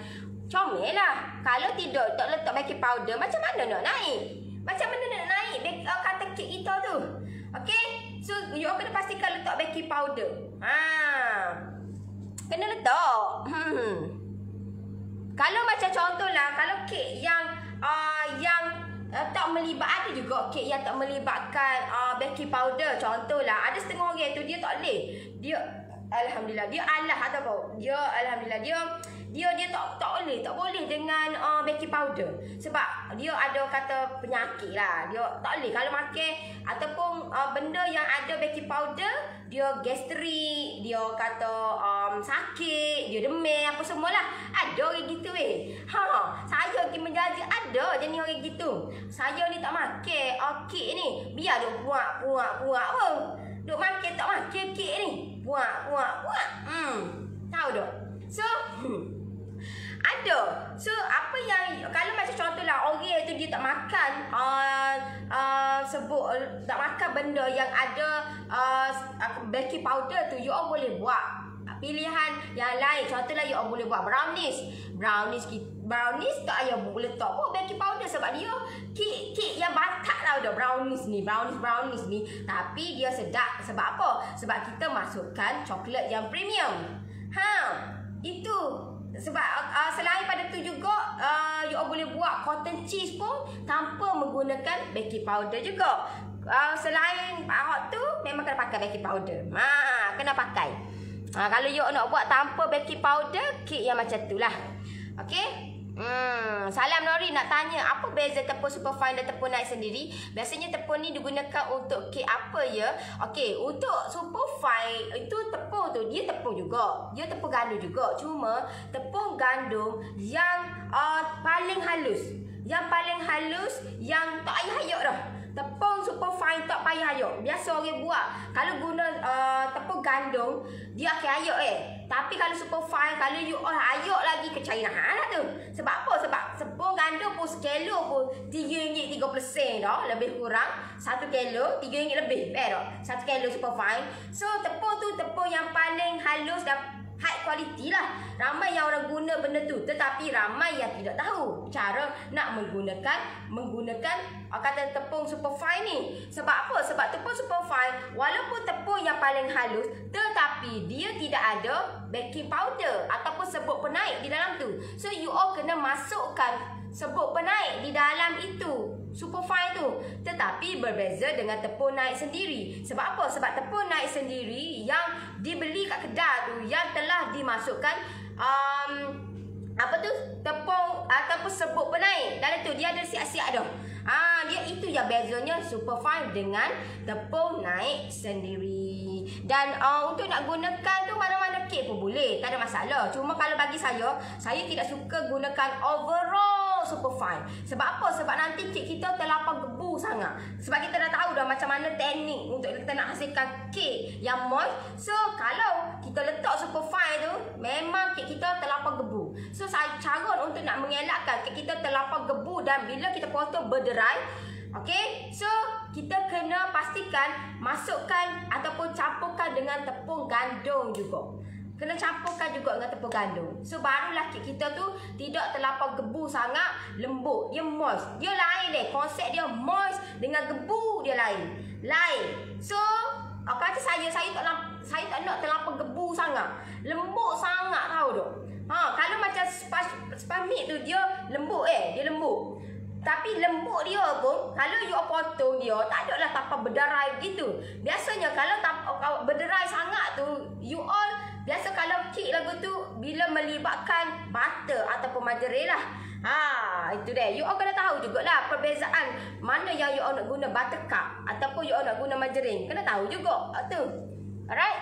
comel lah. Kalau tidak, tak letak baking powder, macam mana nak naik? Macam mana nak naik kata kek kita tu? Okay? So, you all kena pastikan letak baking powder. Kena letak. Kalau macam contohlah, kalau kek yang tak melibat, ada juga kek yang tak melibatkan baking powder. Contohlah, ada setengah orang tu dia tak boleh. Dia Alhamdulillah dia alah atau dia Alhamdulillah dia tak boleh dengan baking powder. Sebab dia ada kata penyakit lah. Dia tak boleh kalau makan ataupun benda yang ada baking powder, dia gastrik, dia kata sakit, dia demam apa semualah. Ada orang gitu saya pergi menjaji ada jenis orang gitu. Saya ni tak makan kek ni. Biar duk puak apa. Duk makan tak makan kek ni. Puak. Tahu tak? So ada. So apa yang kalau macam contohlah orang tu dia tak makan tak makan benda yang ada baking powder tu, you all boleh buat pilihan yang lain. Contohlah you all boleh buat brownies tu ayah boleh letak pun baking powder sebab dia kek yang batak lah dah brownies ni. Tapi dia sedap. Sebab apa? Sebab kita masukkan coklat yang premium. Itu sebab selain pada tu juga you all boleh buat cotton cheese pun tanpa menggunakan baking powder juga. Selain hot tu memang kena pakai baking powder. Kena pakai. Kalau you nak buat tanpa baking powder, kek yang macam tu lah. Okey. Salam Nori nak tanya apa beza tepung superfine dan tepung naik sendiri? Biasanya tepung ni digunakan untuk kek apa ya? Okey, untuk superfine itu tepung tu dia tepung juga. Dia tepung gandum juga. Cuma tepung gandum yang paling halus. Yang paling halus yang tak payah ayuk dah. Tepung superfine tak payah ayuk. Biasa orang buat kalau guna tepung gandum dia akan ayuk Tapi kalau superfine, kalau you all ayuk lagi ke China lah tu. Sebab apa? Sebab tepung gandum pun sekilo pun RM3.30 dah, lebih kurang 1 kilo RM3 lebih dah 1 kilo superfine. So tepung tu tepung yang paling halus dan high quality lah. Ramai yang orang guna benda tu, tetapi ramai yang tidak tahu cara nak menggunakan kata tepung superfine ni. Sebab apa? Sebab tepung superfine walaupun tepung yang paling halus, tetapi dia tidak ada baking powder ataupun serbuk penaik di dalam tu. So you all kena masukkan serbuk penaik di dalam itu superfine tu. Tetapi berbeza dengan tepung naik sendiri. Sebab apa? Sebab tepung naik sendiri yang dibeli kat kedai tu, yang telah dimasukkan tepung ataupun serbuk penaik dalam tu, dia ada siap-siap dah. Dia itu yang bezanya superfine dengan tepung naik sendiri. Dan untuk nak gunakan tu mana-mana kek pun boleh, tak ada masalah. Cuma kalau bagi saya tidak suka gunakan overall superfine. Sebab apa? Sebab nanti kek kita terlampau gebu sangat. Sebab kita dah tahu dah macam mana teknik untuk kita nak hasilkan kek yang moist. So kalau kita letak superfine tu, memang kek kita terlampau gebu. So cara untuk nak mengelakkan kek kita terlampau gebu dan bila kita potong berderai, okey, so kita kena pastikan masukkan ataupun campurkan dengan tepung gandum juga. Kena campurkan juga dengan tepung gandum. So barulah kek kita tu tidak terlampau gebu sangat, lembut, dia moist. Dia lain konsep dia moist dengan gebu dia lain. So kata saya tak nak terlampau gebu sangat, lembut sangat tahu tak. Kalau macam sponge meat tu dia lembut dia lembut. Tapi lembut dia pun kalau you potong dia tak adalah tanpa berderai begitu. Biasanya kalau berderai sangat tu, you all biasa kalau kek lagu tu bila melibatkan butter ataupun mozzarella. Itu dia. You all kena tahu jugalah perbezaan mana yang you all nak guna buttercup ataupun you all nak guna margarine. Kena tahu juga tu. Alright?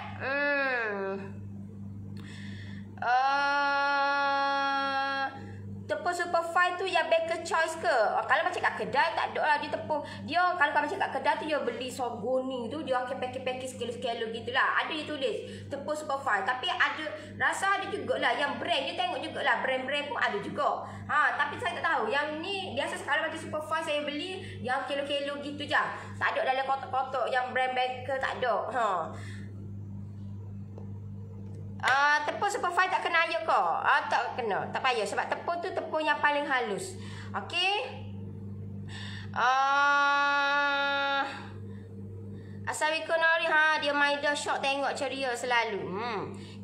Tepung superfine tu yang baker choice ke? Kalau macam kat kedai tak ada lah dia tepung. Dia kalau macam kat kedai tu dia beli sogoni tu dia akan packing sekilo-sekilo gitulah. Ada dia tulis tepung superfine. Tapi ada rasa ada jugalah yang brand. Dia tengok jugalah brand-brand pun ada juga. Tapi saya tak tahu. Yang ni biasa kalau macam superfine saya beli yang kilo-kilo gitu je. Tak ada dalam kotak-kotak yang brand baker tak ada. Tepung superfine tak kena ayuk ke? Tak kena, tak payah sebab tepung tu tepung yang paling halus. Okey. Assalamualaikum Nori. Dia Maida Syok tengok ceria selalu.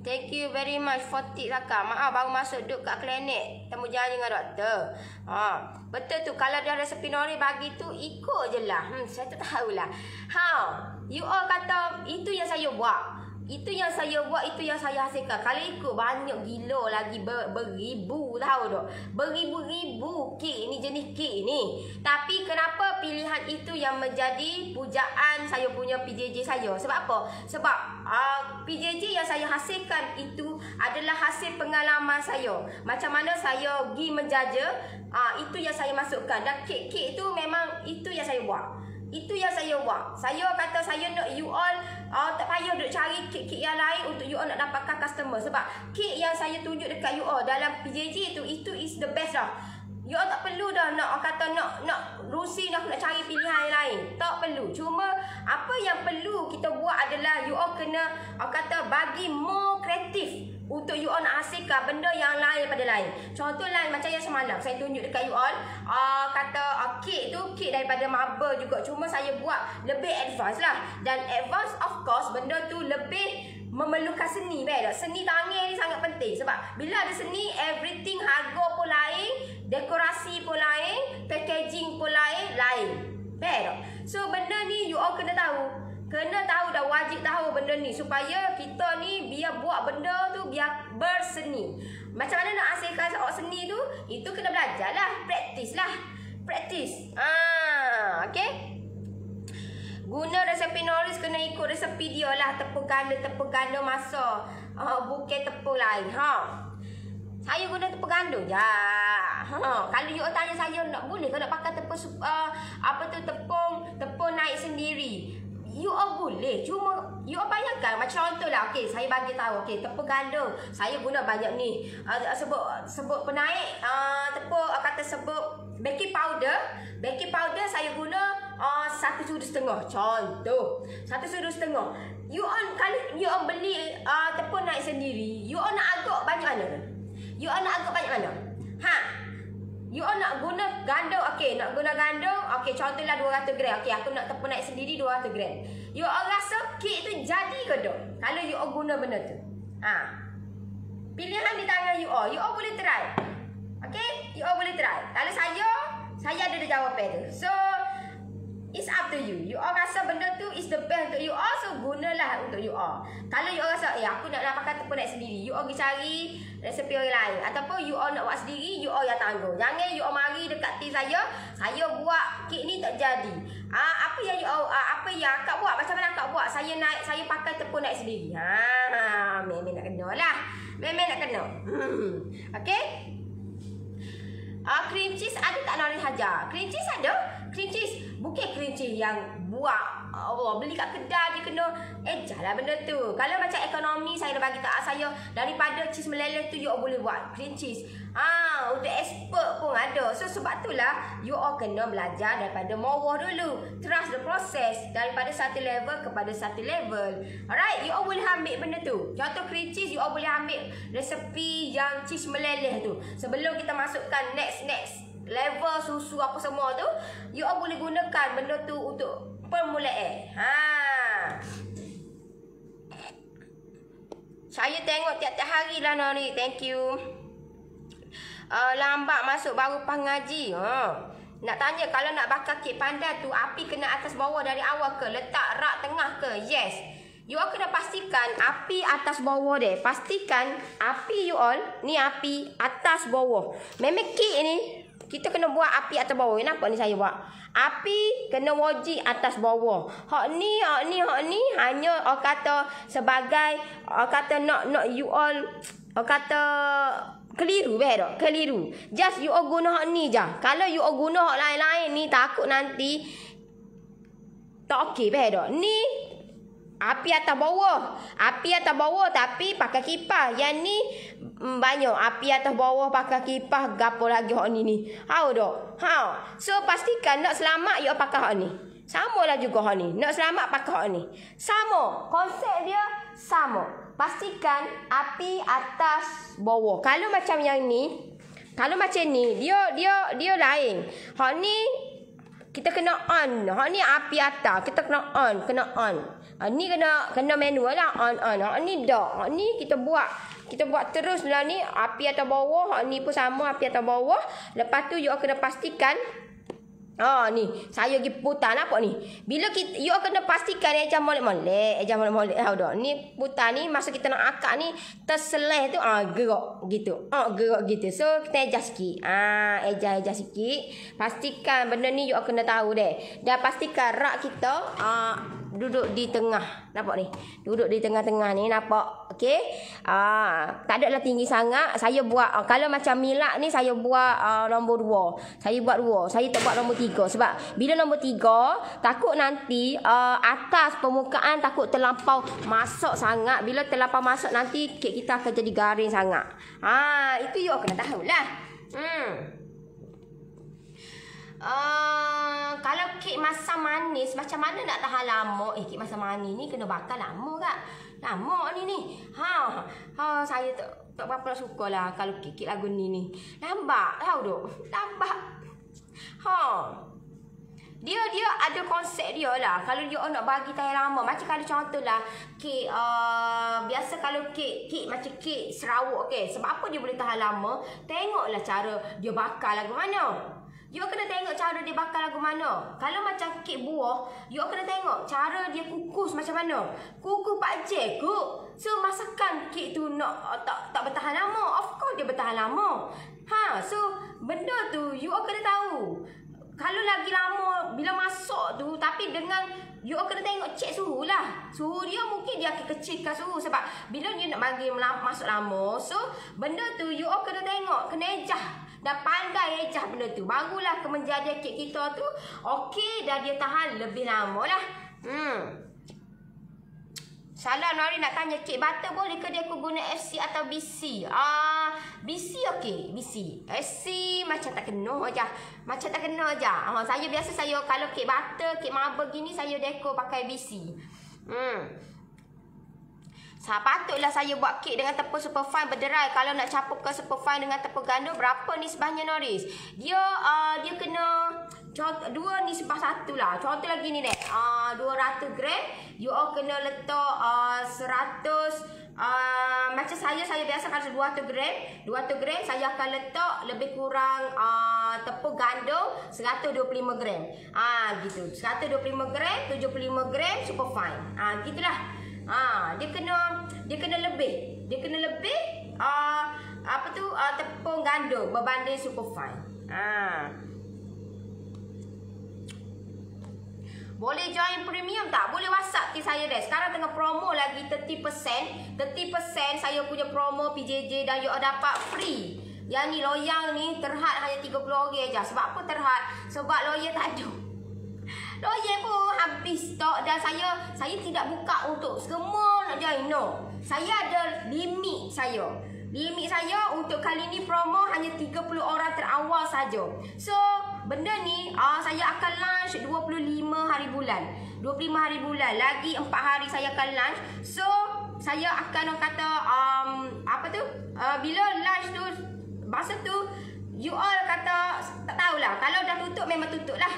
Thank you very much for tip Saka. Maaf baru masuk duduk kat klinik, temu janji dengan doktor. Betul tu, kalau dah resepi Nori bagi tu ikut je lah. Saya tak tahulah. You all kata itu yang saya buat. Itu yang saya buat, itu yang saya hasilkan. Kalau ikut banyak gila lagi, beribu tahu tak? Beribu-ribu kek ni, jenis kek ni. Tapi kenapa pilihan itu yang menjadi pujaan saya punya PJJ saya? Sebab apa? Sebab PJJ yang saya hasilkan itu adalah hasil pengalaman saya. Macam mana saya pergi menjaja, itu yang saya masukkan. Dan kek-kek itu memang itu yang saya buat. Itu yang saya buat. Saya kata saya nak you all tak payah duk cari kek-kek yang lain untuk you all nak dapatkan customer. Sebab kek yang saya tunjuk dekat you all dalam PJJ itu is the best lah. You all tak perlu dah nak kata nak rusi nak cari pilihan lain. Tak perlu. Cuma apa yang perlu kita buat adalah you all kena kata bagi more kreatif untuk you all nak hasilkan benda yang lain daripada lain. Contoh lain macam yang semalam saya tunjuk dekat you all kata kek tu kek daripada marble juga. Cuma saya buat lebih advance lah. Dan advance of course benda tu lebih memerlukan seni, tak? Seni tangan ni sangat penting sebab bila ada seni, everything harga pun lain, dekorasi pun lain, packaging pun lain. Tak? So benda ni you all kena tahu. Kena tahu dah, wajib tahu benda ni supaya kita ni biar buat benda tu biar berseni. Macam mana nak hasilkan seorang seni tu? Itu kena belajar lah, praktis lah. Praktis. Okay? Guna resepi Norris kena ikut resepi dia lah. Tepung ganda masa. Bukan tepung lain. Saya guna tepung ganda je. Kalau you tanya saya nak boleh ke nak pakai tepung tepung naik sendiri. You all boleh. Cuma you all bayangkan macam contoh lah. Okay, saya bagi tahu. Okay, tepung ganda saya guna banyak ni. Sebut penaik tepung sebut baking powder. Baking powder saya guna 1,5 sudu. Contoh 1,5 sudu. You all kalau you all beli tepung naik sendiri, you all nak agak banyak mana? You all nak agak banyak mana? You all nak guna ganda, okey, nak guna ganda, okey, contohlah 200 gram. Okey, aku nak tepung naik sendiri 200 gram. You all rasa kek tu jadi ke tak? Kalau you all guna benda tu. Pilihan di tangan you all. You all boleh try. Okey, you all boleh try. Kalau saya ada jawapan tu. So, it's up to you. You all rasa benda tu is the best untuk you all, so gunalah untuk you all. Kalau you all rasa, aku nak pakai tepung naik sendiri, you all pergi cari resepi orang lain. Ataupun you all nak buat sendiri, you all yang tanggung. Jangan you all mari dekat tim saya buat kek ni tak jadi. Apa yang you all, apa yang akak buat, macam mana akak buat? Saya pakai tepung naik sendiri. Memang nak kena lah. Memang nak kena. Okay? Cream cheese ada tak Norris Hajar? Cream cheese ada. Cream cheese bukan cream cheese yang buat beli kat kedai dia kena lah benda tu. Kalau macam ekonomi saya dah bagi tak saya daripada cheese meleleh tu you all boleh buat cream cheese. Untuk expert pun ada. So sebab itulah you all kena belajar daripada bawah dulu. Trust the process daripada satu level kepada satu level. Alright, you all boleh ambil benda tu. Contoh cream cheese you all boleh ambil resepi yang cheese meleleh tu. Sebelum kita masukkan next level susu apa semua tu, you all boleh gunakan benda tu untuk permulaan. Saya tengok tiap-tiap hari lah Nori. Thank you. Lambat masuk baru pengaji. Nak tanya kalau nak bakar kek pandan tu api kena atas bawah dari awal ke? Letak rak tengah ke? Yes. You all kena pastikan api atas bawah deh. Pastikan api you all ni api atas bawah. Memang kek ni kita kena buat api atas bawah. Kenapa ni saya buat? Api kena wajib atas bawah. Hak ni hanya kata sebagai kata nak you all kata keliru tak? Keliru. Just you all guna hak ni je. Kalau you all guna hak lain-lain ni takut nanti tak okey tak? Ni api atas bawah. Api atas bawah tapi pakai kipas. Yang ni banyak api atas bawah pakai kipas, gapo lagi hak ni. Tahu tak? So pastikan nak selamat you pakai hak ni. Samalah juga hak ni. Nak selamat pakai hak ni. Sama. Konsep dia sama. Pastikan api atas bawah. Kalau macam yang ni, kalau macam ni, dia lain. Hak ni kita kena on. Hak ni api atas, kita kena on. Ni kena manual lah, on. Hak ni dak. Hak ni kita buat terus lah ni api atas bawah. Hak ni pun sama api atas bawah. Lepas tu you kena pastikan ni saya pergi putar nampak ni. Bila kita you kena pastikan eja molek-molek, tahu dak. Ni putar ni masa kita nak akak ni terseleh tu gerak gitu. Gerak gitu. So kita adjust sikit. Adjust sikit. Pastikan benda ni you kena tahu deh. Dan pastikan rak kita duduk di tengah. Nampak ni? Duduk di tengah-tengah ni, nampak? Okey. Tak adalah tinggi sangat. Saya buat kalau macam milak ni saya buat nombor 2. Saya buat 2. Saya tak buat nombor 3 sebab bila nombor 3 takut nanti atas permukaan takut terlampau masak sangat. Bila terlampau masak nanti kek kita akan jadi garing sangat. Itu you kena tahulah. Kalau kek masam manis, macam mana nak tahan lama? Kek masam manis ni kena bakar lama kak. Lama ni. Saya tak berapa suka lah kalau kek lagu ni. Lambat tahu duk. Lambat. Dia ada konsep dia lah. Kalau dia nak bagi tahan lama, macam kalau contohlah kek biasa kalau kek macam kek Sarawak sebab apa dia boleh tahan lama? Tengoklah cara dia bakar lagu mana. You kena tengok cara dia bakar lagu mana. Kalau macam kek buah, you kena tengok cara dia kukus macam mana. Kukus pakcik kuk. So masakan kek tu nak tak bertahan lama. Of course dia bertahan lama. So benda tu you kena tahu. Kalau lagi lama bila masuk tu, tapi dengan you kena tengok cek suhu lah. Suhu dia mungkin dia akan kecilkan suhu sebab bila dia nak bagi masuk lama. So benda tu you kena tengok, kena ejah. Dan pandai ejah benda tu. Barulah kemenjadian kek kita tu okey dan dia tahan lebih lama lah. Salah Nori nak tanya kek butter boleh ke dia aku guna FC atau BC? BC okey, BC. FC macam tak kena aja. Saya biasa kalau kek butter, kek marble gini saya dekor pakai BC. Patutlah saya buat kek dengan tepung superfine berderai. Kalau nak campurkan superfine dengan tepung gandum, berapa nisbahnya Noris? Dia kena dua nisbah satu lah. Contoh lagi ni 200 gram. You all kena letak 100 macam saya biasa kalau 200 gram saya akan letak lebih kurang tepung gandum 125 gram. Gitu. 125 gram, 75 gram superfine. Gitulah. Dia kena lebih. Tepung gandum berbanding superfine. Boleh join premium tak? Boleh WhatsApp ke saya deh. Sekarang tengah promo lagi 30%. 30% saya punya promo PJJ dan you dapat free. Yang ni loyang ni terhad hanya 30 orang aja. Sebab apa terhad? Sebab loyang tak ada. Loyang pun habis stok dan saya tidak buka untuk semua nak join. No. Saya ada limit saya. Limit saya untuk kali ni promo hanya 30 orang terawal saja. So, benda ni saya akan launch 25 hari bulan. 25 hari bulan. Lagi 4 hari saya akan launch. So, saya akan kata bila launch tu masa tu you all kata tak tahulah. Kalau dah tutup memang tutup lah.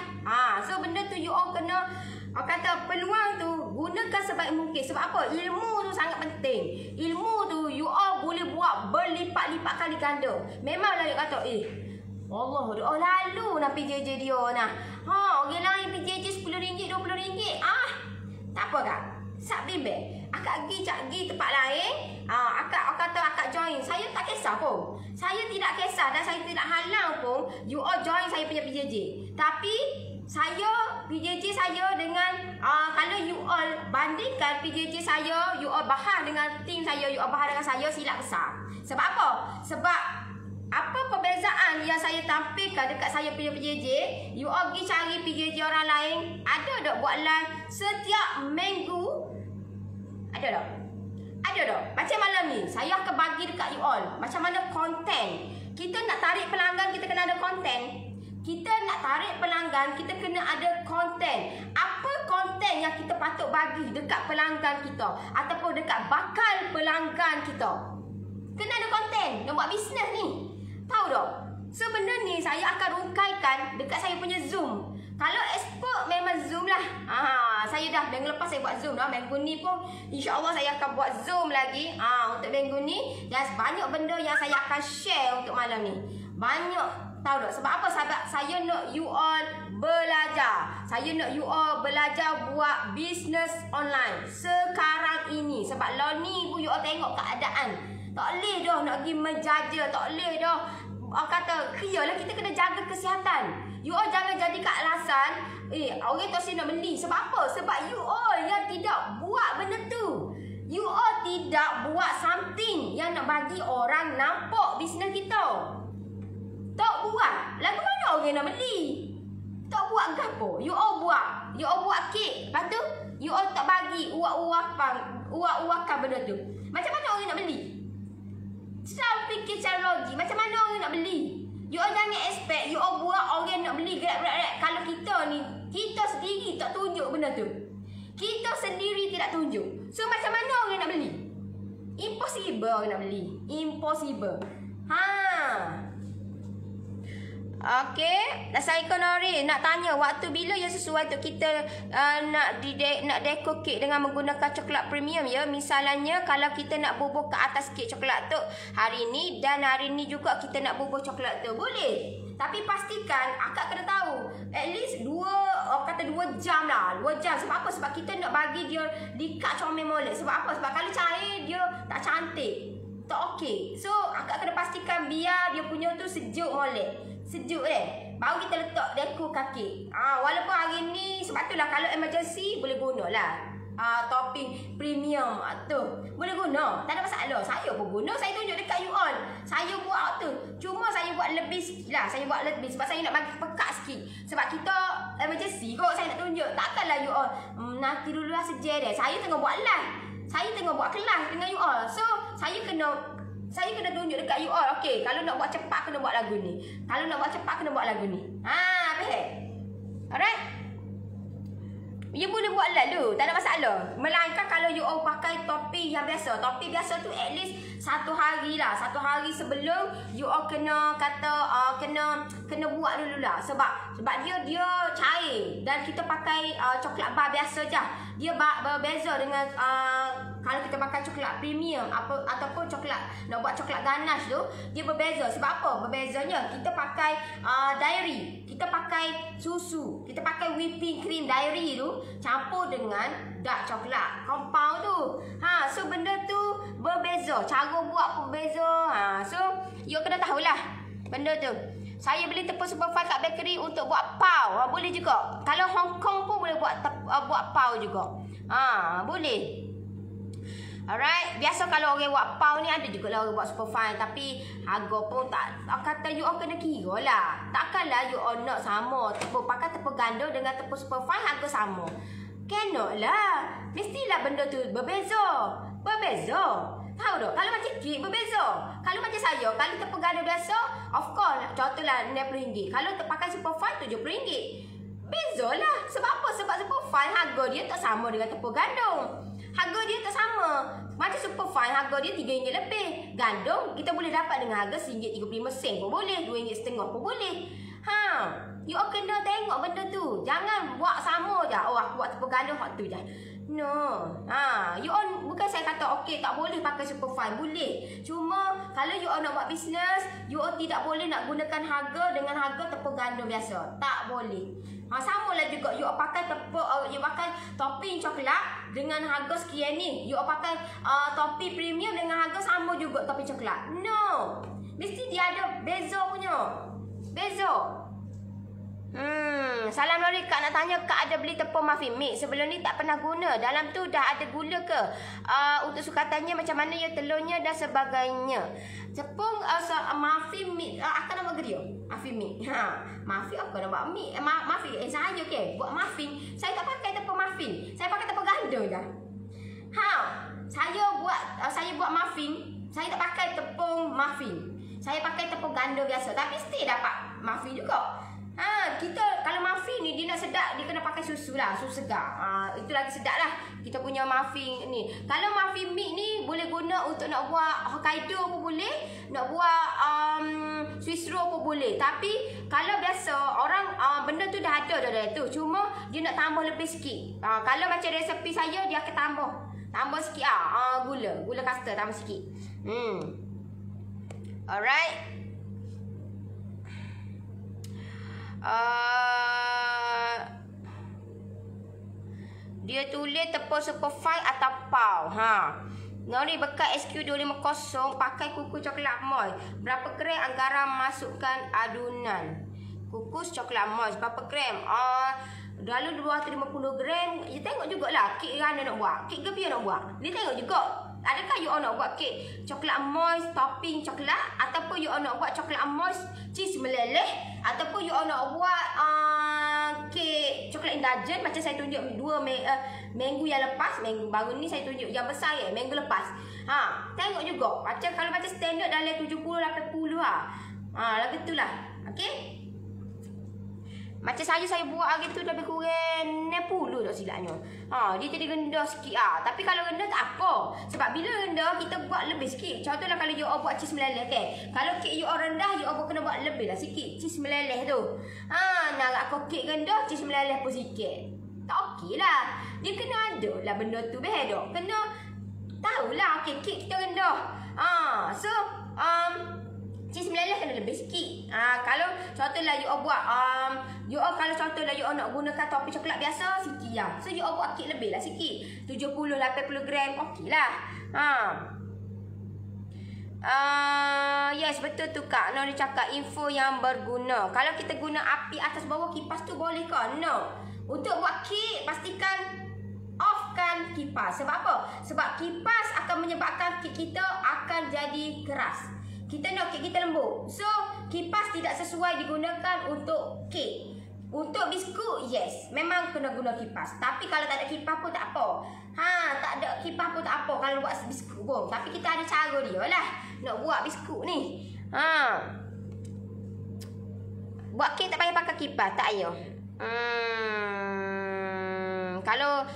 So benda tu you all kena kata peluang tu gunakan sebaik mungkin. Sebab apa? Ilmu tu sangat penting. Ilmu tu you all boleh buat berlipat-lipat kali ganda. Memanglah dia kata Allah doa lalu nak PJJ dia nah. Orang lain PJJ RM10, RM20. Tak apa kak. Sat bimbing. Akak pergi tempat lain. Akak join. Saya tak kisah pun. Saya tidak kisah dan saya tidak halang pun you all join saya punya PJJ. Tapi saya PJJ saya dengan kalau you all bandingkan PJJ saya, you all bahas dengan tim saya, you all bahas dengan saya, silap besar. Sebab apa? Sebab apa perbezaan yang saya tampilkan dekat saya punya PJJ, you all pergi cari PJJ orang lain, ada tak buat live setiap minggu? Ada tak? Ada tak? Macam malam ni, saya akan bagi dekat you all macam mana konten. Kita nak tarik pelanggan, kita kena ada konten. Kita nak tarik pelanggan, kita kena ada konten. Apa konten yang kita patut bagi dekat pelanggan kita ataupun dekat bakal pelanggan kita? Kena ada konten nak buat bisnes ni. Tahu tak? So benda ni saya akan rungkaikan dekat saya punya Zoom. Kalau expert memang Zoom lah. Saya dah minggu lepas saya buat Zoom dah. Minggu ni pun insya-Allah saya akan buat Zoom lagi untuk minggu ni. Dan banyak benda yang saya akan share untuk malam ni. Banyak. Tahu tak? Sebab apa? Sebab saya nak you all belajar. Saya nak you all belajar buat bisnes online sekarang ini. Sebab lah ni pun you all tengok keadaan. Tak boleh dah nak pergi menjaja. Tak boleh dah kata, iyalah kita kena jaga kesihatan. You all jangan jadikan alasan orang tak nak beli. Sebab apa? Sebab you all yang tidak buat benda tu. You all tidak buat something yang nak bagi orang nampak bisnes kita. Tak buat. Lagu mana orang nak beli? Tak buat ke apa? You all buat. You all buat kek. Lepas tu you all tak bagi uak-uakan benda tu. Macam mana orang nak beli? Selalu fikir secara logik. Macam mana orang nak beli? You all jangan expect you all buat orang nak beli gerak-gerak tak tunjuk benda tu. Kita sendiri tidak tunjuk. So macam mana orang nak beli? Impossible orang nak beli. Impossible. Okey, saya Nori nak tanya waktu bila yang sesuai untuk kita nak dekor kek dengan menggunakan coklat premium ya. Misalnya kalau kita nak bubuh ke atas kek coklat tu hari ni dan hari ni juga kita nak bubuh coklat tu boleh. Tapi pastikan akak kena tahu at least 2 jam lah. 2 jam. Sebab apa? Sebab kita nak bagi dia likat comel molek. Sebab apa? Sebab kalau cair dia tak cantik. Tak okey. So akak kena pastikan biar dia punya tu sejuk molek. Sejuk baru kita letak dekor kaki. Walaupun hari ni sebab itulah kalau emergency boleh gunalah. Topping premium tu boleh guna. Tak ada masalah. Saya pun guna. Saya tunjuk dekat you all. Saya buat tu. Cuma saya buat lebih sikit lah. Saya buat lebih sebab saya nak bagi pekat sikit. Sebab kita emergency kot saya nak tunjuk. Takkanlah you all nanti dulu lah sejak dia. Saya tengah buat live. Saya tengah buat kelas dengan you all. So saya kena tunjuk dekat you all. Okey, kalau nak buat cepat kena buat lagu ni. Kalau nak buat cepat kena buat lagu ni. Faham? Alright? You boleh buat lalu, tak ada masalah. Melainkan kalau you all pakai topi yang biasa. Topi biasa tu at least 1 hari lah. 1 hari sebelum you all kena kata kena buat dululah. Sebab dia cair dan kita pakai coklat bar biasa je. Dia berbeza dengan kalau kita pakai coklat premium ataupun coklat nak buat coklat ganache tu, dia berbeza. Sebab apa? Berbezanya kita pakai dairy, kita pakai susu, kita pakai whipping cream dairy tu campur dengan dark coklat compound tu. So benda tu berbeza, cara buat pun berbeza. So you kena tahulah benda tu. Saya beli tepung superfine kat bakery untuk buat pau. Boleh juga. Kalau Hong Kong pun boleh buat pau juga. Boleh. Alright. Biasa kalau orang buat pau ni ada juga lah orang buat superfine. Tapi harga pun tak kata you all kena kira lah. Takkanlah you all nak sama pakai tepung ganda dengan tepung superfine harga sama. Cannot lah. Mestilah benda tu berbeza. Tahu tak? Kalau macam kek berbeza. Kalau macam saya, kalau tepung ganda biasa, of course, contohlah RM60. Kalau pakai superfine RM70. Bezalah. Sebab apa? Sebab superfine harga dia tak sama dengan tepung gandum. Harga dia tak sama. Macam superfine harga dia RM3 lebih. Gandum kita boleh dapat dengan harga RM1.35 pun boleh, RM2.50 pun boleh. You all kena tengok benda tu. Jangan buat sama je. Aku buat tepung gandum hak tu je. No. You all bukan saya kata okey tak boleh pakai superfine. Boleh. Cuma kalau you all nak buat bisnes, you all tidak boleh nak gunakan harga dengan harga tepung gandum biasa. Tak boleh. Samalah juga you all pakai you pakai topping coklat dengan harga sekian ni. You all pakai topping premium dengan harga sama juga topping coklat. No. Mesti dia ada beza punya. Beza. Salam Lori, Kak nak tanya Kak ada beli tepung muffin mix. Sebelum ni tak pernah guna. Dalam tu dah ada gula ke? Untuk sukatannya macam mana ya telurnya dan sebagainya. Tepung muffin mix akan nama dia. Muffin mix. Muffin apa nama mix? Muffin. Saya okey, buat muffin. Saya tak pakai tepung muffin. Saya pakai tepung ganda je. Saya buat muffin. Saya tak pakai tepung muffin. Saya pakai tepung ganda biasa. Tapi still dapat muffin juga. Kita kalau muffin ni dia nak sedap dia kena pakai susu lah, susu segar. Itu lagi sedap lah kita punya muffin ni. Kalau muffin mix ni boleh guna untuk nak buat Hokkaido pun boleh, nak buat Swiss roll pun boleh. Tapi kalau biasa orang benda tu dah ada dah tu. Cuma dia nak tambah lebih sikit. Kalau macam resepi saya dia akan tambah sikit gula custard tambah sikit. Alright. Dia tulis tepung superfine atau pau. Nori bekas SQ250 pakai kukus coklat moist. Berapa gram garam masukkan adunan? Kukus coklat moist berapa gram? Dalam 250 gram. Ya tengok jugalah kek mana nak buat. Kek gebiar nak buat. Dia tengok juga. Adakah you all nak buat kek coklat moist topping coklat ataupun you all nak buat coklat moist cheese meleleh ataupun you all nak buat kek coklat indulgent macam saya tunjuk minggu yang lepas, minggu baru ni saya tunjuk yang besar minggu lepas. Tengok juga. Macam kalau macam standard dalam 70 80 lagu tu lah. Okey? Macam saya buat hari tu lebih kurang 60 tak silapnya. Dia jadi rendah sikit Tapi kalau rendah tak apa. Sebab bila rendah kita buat lebih sikit. Contohlah kalau you all buat cheese meleleh Kalau kek you all rendah, you all kena buat lebih lah sikit cheese meleleh tu. Nak aku kek rendah, cheese meleleh pun sikit. Tak okey lah. Dia kena ada lah benda tu tak? Kena tahulah kek kita rendah. So cheese meleleh kena lebih sikit. Kalau contohlah you all buat kalau contohlah you all nak gunakan topi coklat biasa sikit lah. So you all buat kek lebih lah sikit. 70-80 gram okey lah. Yes, betul tu Kak. Nori cakap info yang berguna. Kalau kita guna api atas bawah kipas tu boleh ke? No. Untuk buat kek pastikan offkan kipas. Sebab apa? Sebab kipas akan menyebabkan kek kita akan jadi keras. Kita nak kek kita lembut. So, kipas tidak sesuai digunakan untuk kek. Untuk biskut, yes. Memang kena guna kipas. Tapi kalau tak ada kipas pun tak apa. Tak ada kipas pun tak apa kalau buat biskut pun. Tapi kita ada cara dia lah. Nak buat biskut ni. Buat kek tak payah pakai kipas. Tak payah. Kalau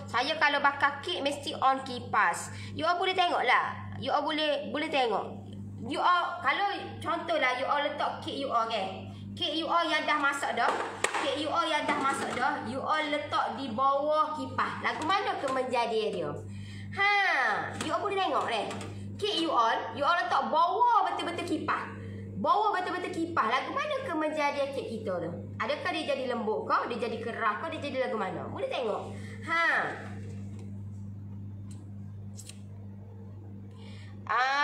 bakar kek mesti on kipas. You all boleh tengok lah. You all boleh tengok. You all kalau contohlah you all letak kek you all Kek you all yang dah masak dah. You all letak di bawah kipas. Lagu mana ke menjadi dia? You all boleh tengok Kek you all letak bawah betul-betul kipas. Lagu mana ke menjadi kek kita tu? Adakah dia jadi lembut ke? Dia jadi keras ke? Dia jadi lagu mana? Boleh tengok.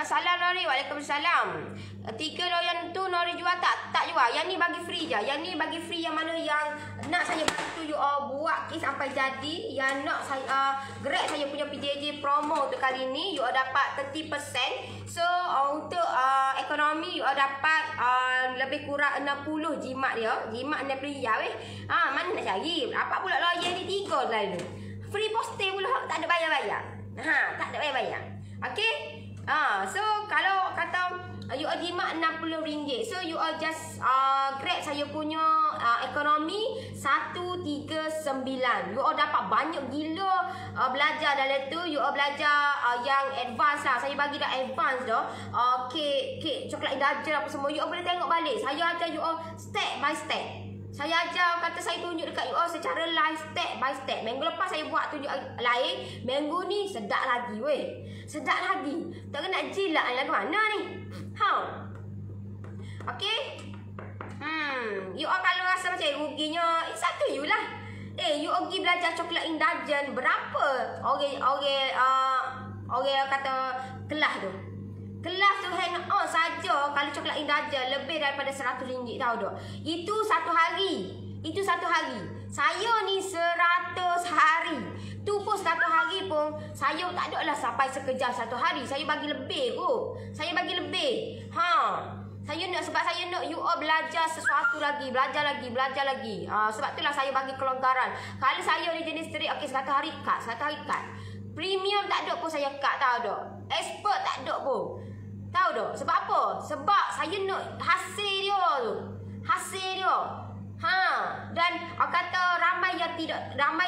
Salam Nori. Waalaikumsalam. 3 loyan tu Nori jual tak? Tak jual. Yang ni bagi free je. Yang ni bagi free yang mana yang nak saya bantu you all buat kek sampai jadi. Yang nak saya grab saya punya PJJ promo tu kali ni you all dapat 30%. So untuk ekonomi you all dapat lebih kurang 60 jimat dia. Jimat 60 riyal mana nak cari? Apa pula loyan ni 3 lalu. Free posting pula tak ada bayar-bayar. Tak ada bayar-bayar. Okey? So kalau kata you all jimat RM60, so you all just grab saya punya ekonomi 139. You all dapat banyak gila belajar dalam tu. You all belajar yang advance lah. Saya bagi dah advance dah. Kek coklat Indulgence apa semua. You all boleh tengok balik. Saya ajar you all step by step. Saya ajar, kata saya tunjuk dekat you all secara live step by step. Minggu lepas saya buat tunjuk lain. Minggu ni sedap lagi weh. Sedap lagi. Tak kena jilat lagu mana ni? Okay? You all kalau rasa macam ruginya, it's up to you lah. You all pergi belajar coklat Indulgence berapa? Orang kata kelas tu. Kelas tu hang on saja kalau coklat Indulgence lebih daripada RM100 tahu tak? Itu satu hari. Saya ni 100 hari. Tu pun 1 hari pun saya tak ada lah sampai sekejap 1 hari. Saya bagi lebih kot. Saya bagi lebih. Sebab saya nak you all belajar sesuatu lagi, belajar lagi. Sebab itulah saya bagi kelonggaran. Kalau saya ni jenis straight, okey 1 hari cut. Premium tak ada pun saya cut, tahu tak? Expert tak ada pun. Tahu tak? Sebab apa? Sebab saya nak hasil dia tu. Dan kata ramai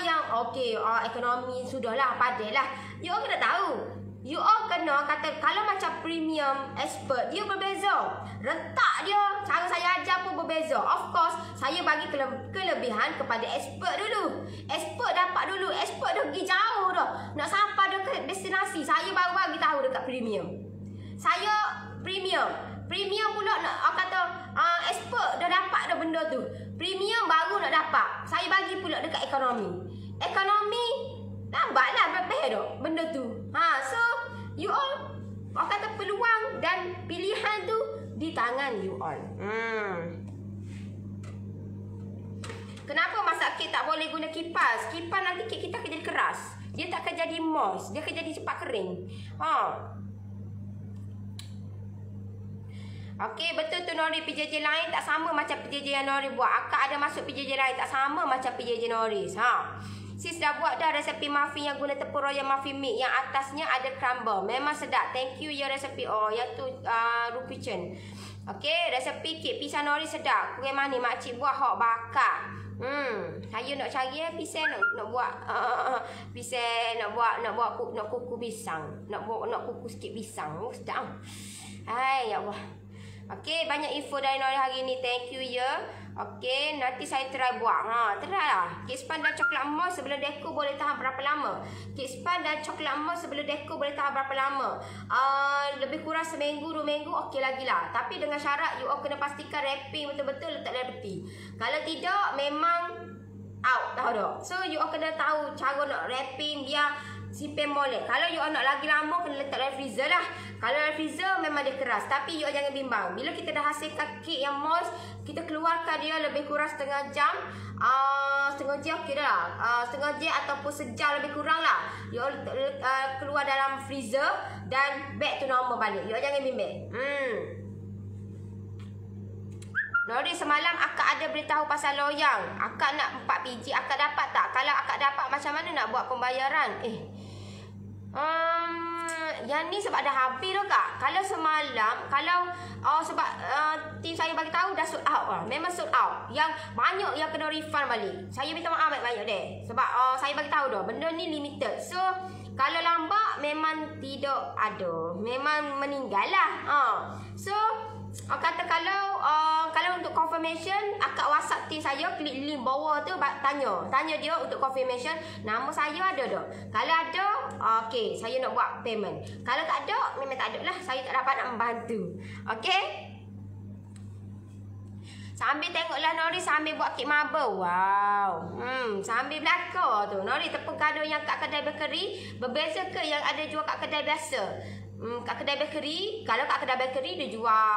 yang okey, ekonomi sudahlah, padahlah. You all kena tahu. You all kena kata kalau macam premium expert dia berbeza. Rentak dia, cara saya ajar pun berbeza. Of course, saya bagi kelebihan kepada expert dulu. Expert dapat dulu. Expert dah pergi jauh dah. Nak sampai dekat destinasi, saya baru bagi tahu dekat premium. Saya premium pula nak kata expert dah dapat dah benda tu. Premium baru nak dapat. Saya bagi pula dekat ekonomi. Ekonomi lambatlah prepare dah benda tu. So you all kata peluang dan pilihan tu di tangan you all. Kenapa masak kek tak boleh guna kipas? Kipas nanti kek kita akan jadi keras. Dia tak akan jadi moist. Dia akan jadi cepat kering. Okey, betul tu Nori. PJJ lain tak sama macam PJJ yang Nori buat. Akak ada masuk PJJ lain tak sama macam PJJ Nori. Sis dah buat dah resepi muffin yang guna tepung royal muffin mix. Yang atasnya ada crumble. Memang sedap. Thank you ya resepi. Yang tu Rupichen. Okey, resepi kek pisang Nori sedap. Kuih manis makcik buat hok bakar. Saya nak cari pisang nak buat pisang nak kuku pisang. Nak kuku sikit pisang. Sedap. Hai ya Allah. Okey, banyak info dari Nori hari ni. Thank you ya. Okey, nanti saya try buat. Try lah. Kek span dan coklat emas sebelum dekor boleh tahan berapa lama? Kek span dan coklat emas sebelum dekor boleh tahan berapa lama? Lebih kurang seminggu, 2 minggu okey lagi lah. Tapi dengan syarat you all kena pastikan wrapping betul-betul letak dalam peti. Kalau tidak memang out, tahu tak? So you all kena tahu cara nak wrapping biar simpan molek. Kalau you all nak lagi lama kena letak dalam freezer lah. Kalau dalam freezer memang dia keras. Tapi you all jangan bimbang. Bila kita dah hasilkan kek yang moist, kita keluarkan dia lebih kurang setengah jam. Setengah jam okey dah lah. Setengah jam ataupun sejam lebih kurang lah. You all keluar dalam freezer dan back to normal balik. You all jangan bimbang. Nori semalam akak ada beritahu pasal loyang. Akak nak 4 biji. Akak dapat tak? Kalau akak dapat macam mana nak buat pembayaran? Yang ni sebab dah habis dah kak. Kalau semalam, sebab tim saya bagi tahu dah sold out lah. Memang sold out. Yang banyak yang kena refund balik. Saya minta maaf banyak-banyak deh. Sebab saya bagi tahu dah benda ni limited. So kalau lambat memang tidak ada. Memang meninggal lah. So kata kalau untuk confirmation, akak WhatsApp tim saya, klik link bawah tu, tanya dia untuk confirmation. Nama saya ada tak? Kalau ada, okey, saya nak buat payment. Kalau tak ada, memang tak ada lah. Saya tak dapat nak membantu. Okey? Sambil tengoklah Nori sambil buat kek marble. Wow. Sambil belakang tu. Nori tepung kado yang kat kedai bakery berbeza ke yang ada jual kat kedai biasa? Kat kedai bakery, kalau kat kedai bakery dia jual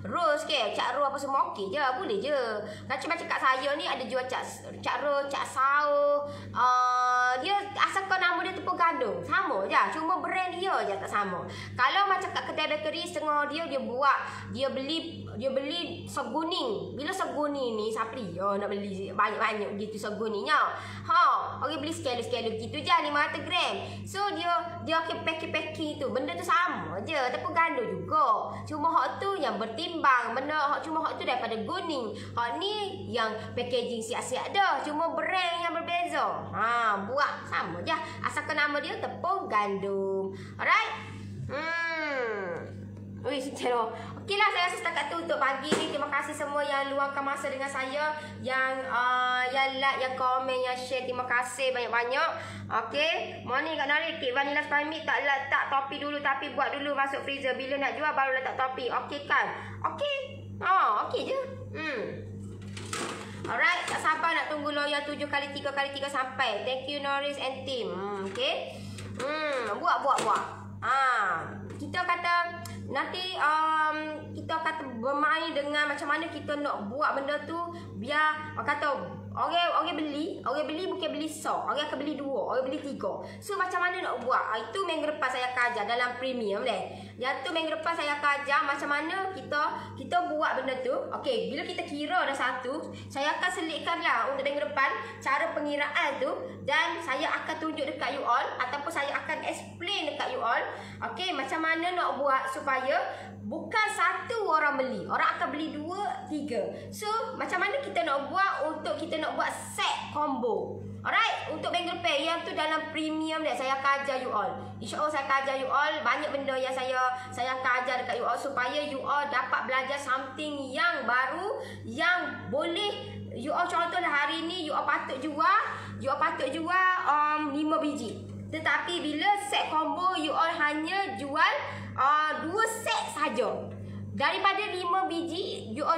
rose ke, cak rose apa semua okey je, boleh je. Macam kat saya ni ada jual cak rose, cak saur. Dia asalkan nama dia tepung gandum, sama je. Cuma brand dia je tak sama. Kalau macam kat kedai bakery setengah dia beli seguning. Bila seguning ni Sapri nak beli banyak-banyak gitu seguninya. Orang beli sekali begitu je 500 gram. So dia akan packing tu. Benda tu sama je, tepung gandum juga. Cuma hak tu yang bertimbang. Cuma hak tu daripada guning. Hak ni yang packaging siap-siap dah. Cuma brand yang berbeza. Buat sama je. Asalkan nama dia tepung gandum. Alright? Okeylah, saya rasa setakat tu untuk pagi ni. Terima kasih semua yang luangkan masa dengan saya, yang like, yang komen, yang share. Terima kasih banyak-banyak. Okey, morning Kak Nori, kek vanilla spami tak letak topi dulu tapi buat dulu masuk freezer. Bila nak jual baru letak topi. Okey kan? Okey. Okey je. Alright, tak sabar nak tunggu loyal 7 kali 3 kali 3 sampai. Thank you Noris and team. Okey. Buat. Kita kata nanti kita kata bermain dengan macam mana kita nak buat benda tu biar kata orang beli bukan beli sok, orang akan beli 2, orang beli 3. So macam mana nak buat? Itu minggu depan saya akan ajar dalam premium deh. Yang tu minggu depan saya akan ajar macam mana kita buat benda tu. Okey, bila kita kira dah satu, saya akan selitkanlah untuk minggu depan cara pengiraan tu dan saya akan tunjuk dekat you all ataupun saya akan explain dekat you all. Okey, macam mana nak buat supaya bukan satu orang beli, orang akan beli 2, 3. So macam mana kita nak buat untuk kita nak buat set combo. Alright, untuk minggu depan yang tu dalam premium dia saya akan ajar you all. InsyaAllah saya akan ajar you all banyak benda yang saya akan ajar dekat you all supaya you all dapat belajar something yang baru yang boleh you all. Contohlah hari ni you all patut jual 5 biji. Tetapi bila set combo you all hanya jual 2 set saja. Daripada 5 biji you all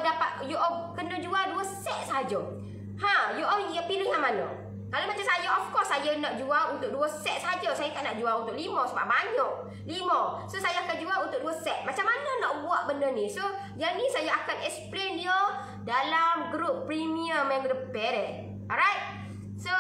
kena jual 2 set saja. You all pilih yang mana? Kalau macam saya, of course saya nak jual untuk 2 set saja. Saya tak nak jual untuk 5 sebab banyak 5. So saya akan jual untuk 2 set. Macam mana nak buat benda ni? So yang ni saya akan explain dia dalam grup premium yang depan. Alright. So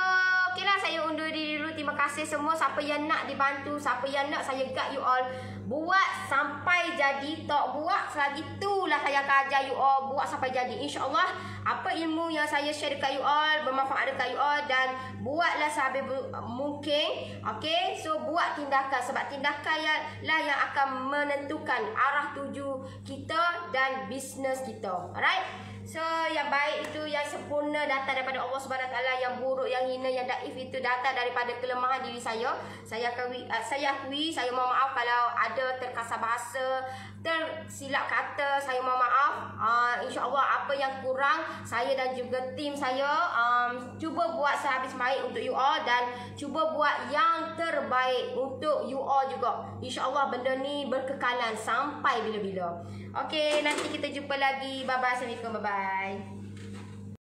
okeylah, saya undur diri dulu. Terima kasih semua. Siapa yang nak dibantu, siapa yang nak saya guide you all buat sampai jadi. Tak buat selagi itulah saya akan ajar you all buat sampai jadi. InsyaAllah apa ilmu yang saya share dekat you all bermanfaat dekat you all dan buatlah sehabis mungkin. Okay, so buat tindakan sebab tindakan lah yang akan menentukan arah tuju kita dan kekayaan bisnes kita. Alright. So yang baik itu, yang sempurna datang daripada Allah Subhanahu Wa Taala, yang buruk, yang hina, yang daif itu datang daripada kelemahan diri saya. Saya akui, saya mohon maaf kalau ada terkasar bahasa, tersilap kata, saya mohon maaf. InsyaAllah apa yang kurang, saya dan juga tim saya cuba buat sehabis baik untuk you all, dan cuba buat yang terbaik untuk you all juga. InsyaAllah benda ni berkekalan sampai bila-bila. Okay, nanti kita jumpa lagi. Bye-bye. Assalamualaikum. Bye-bye.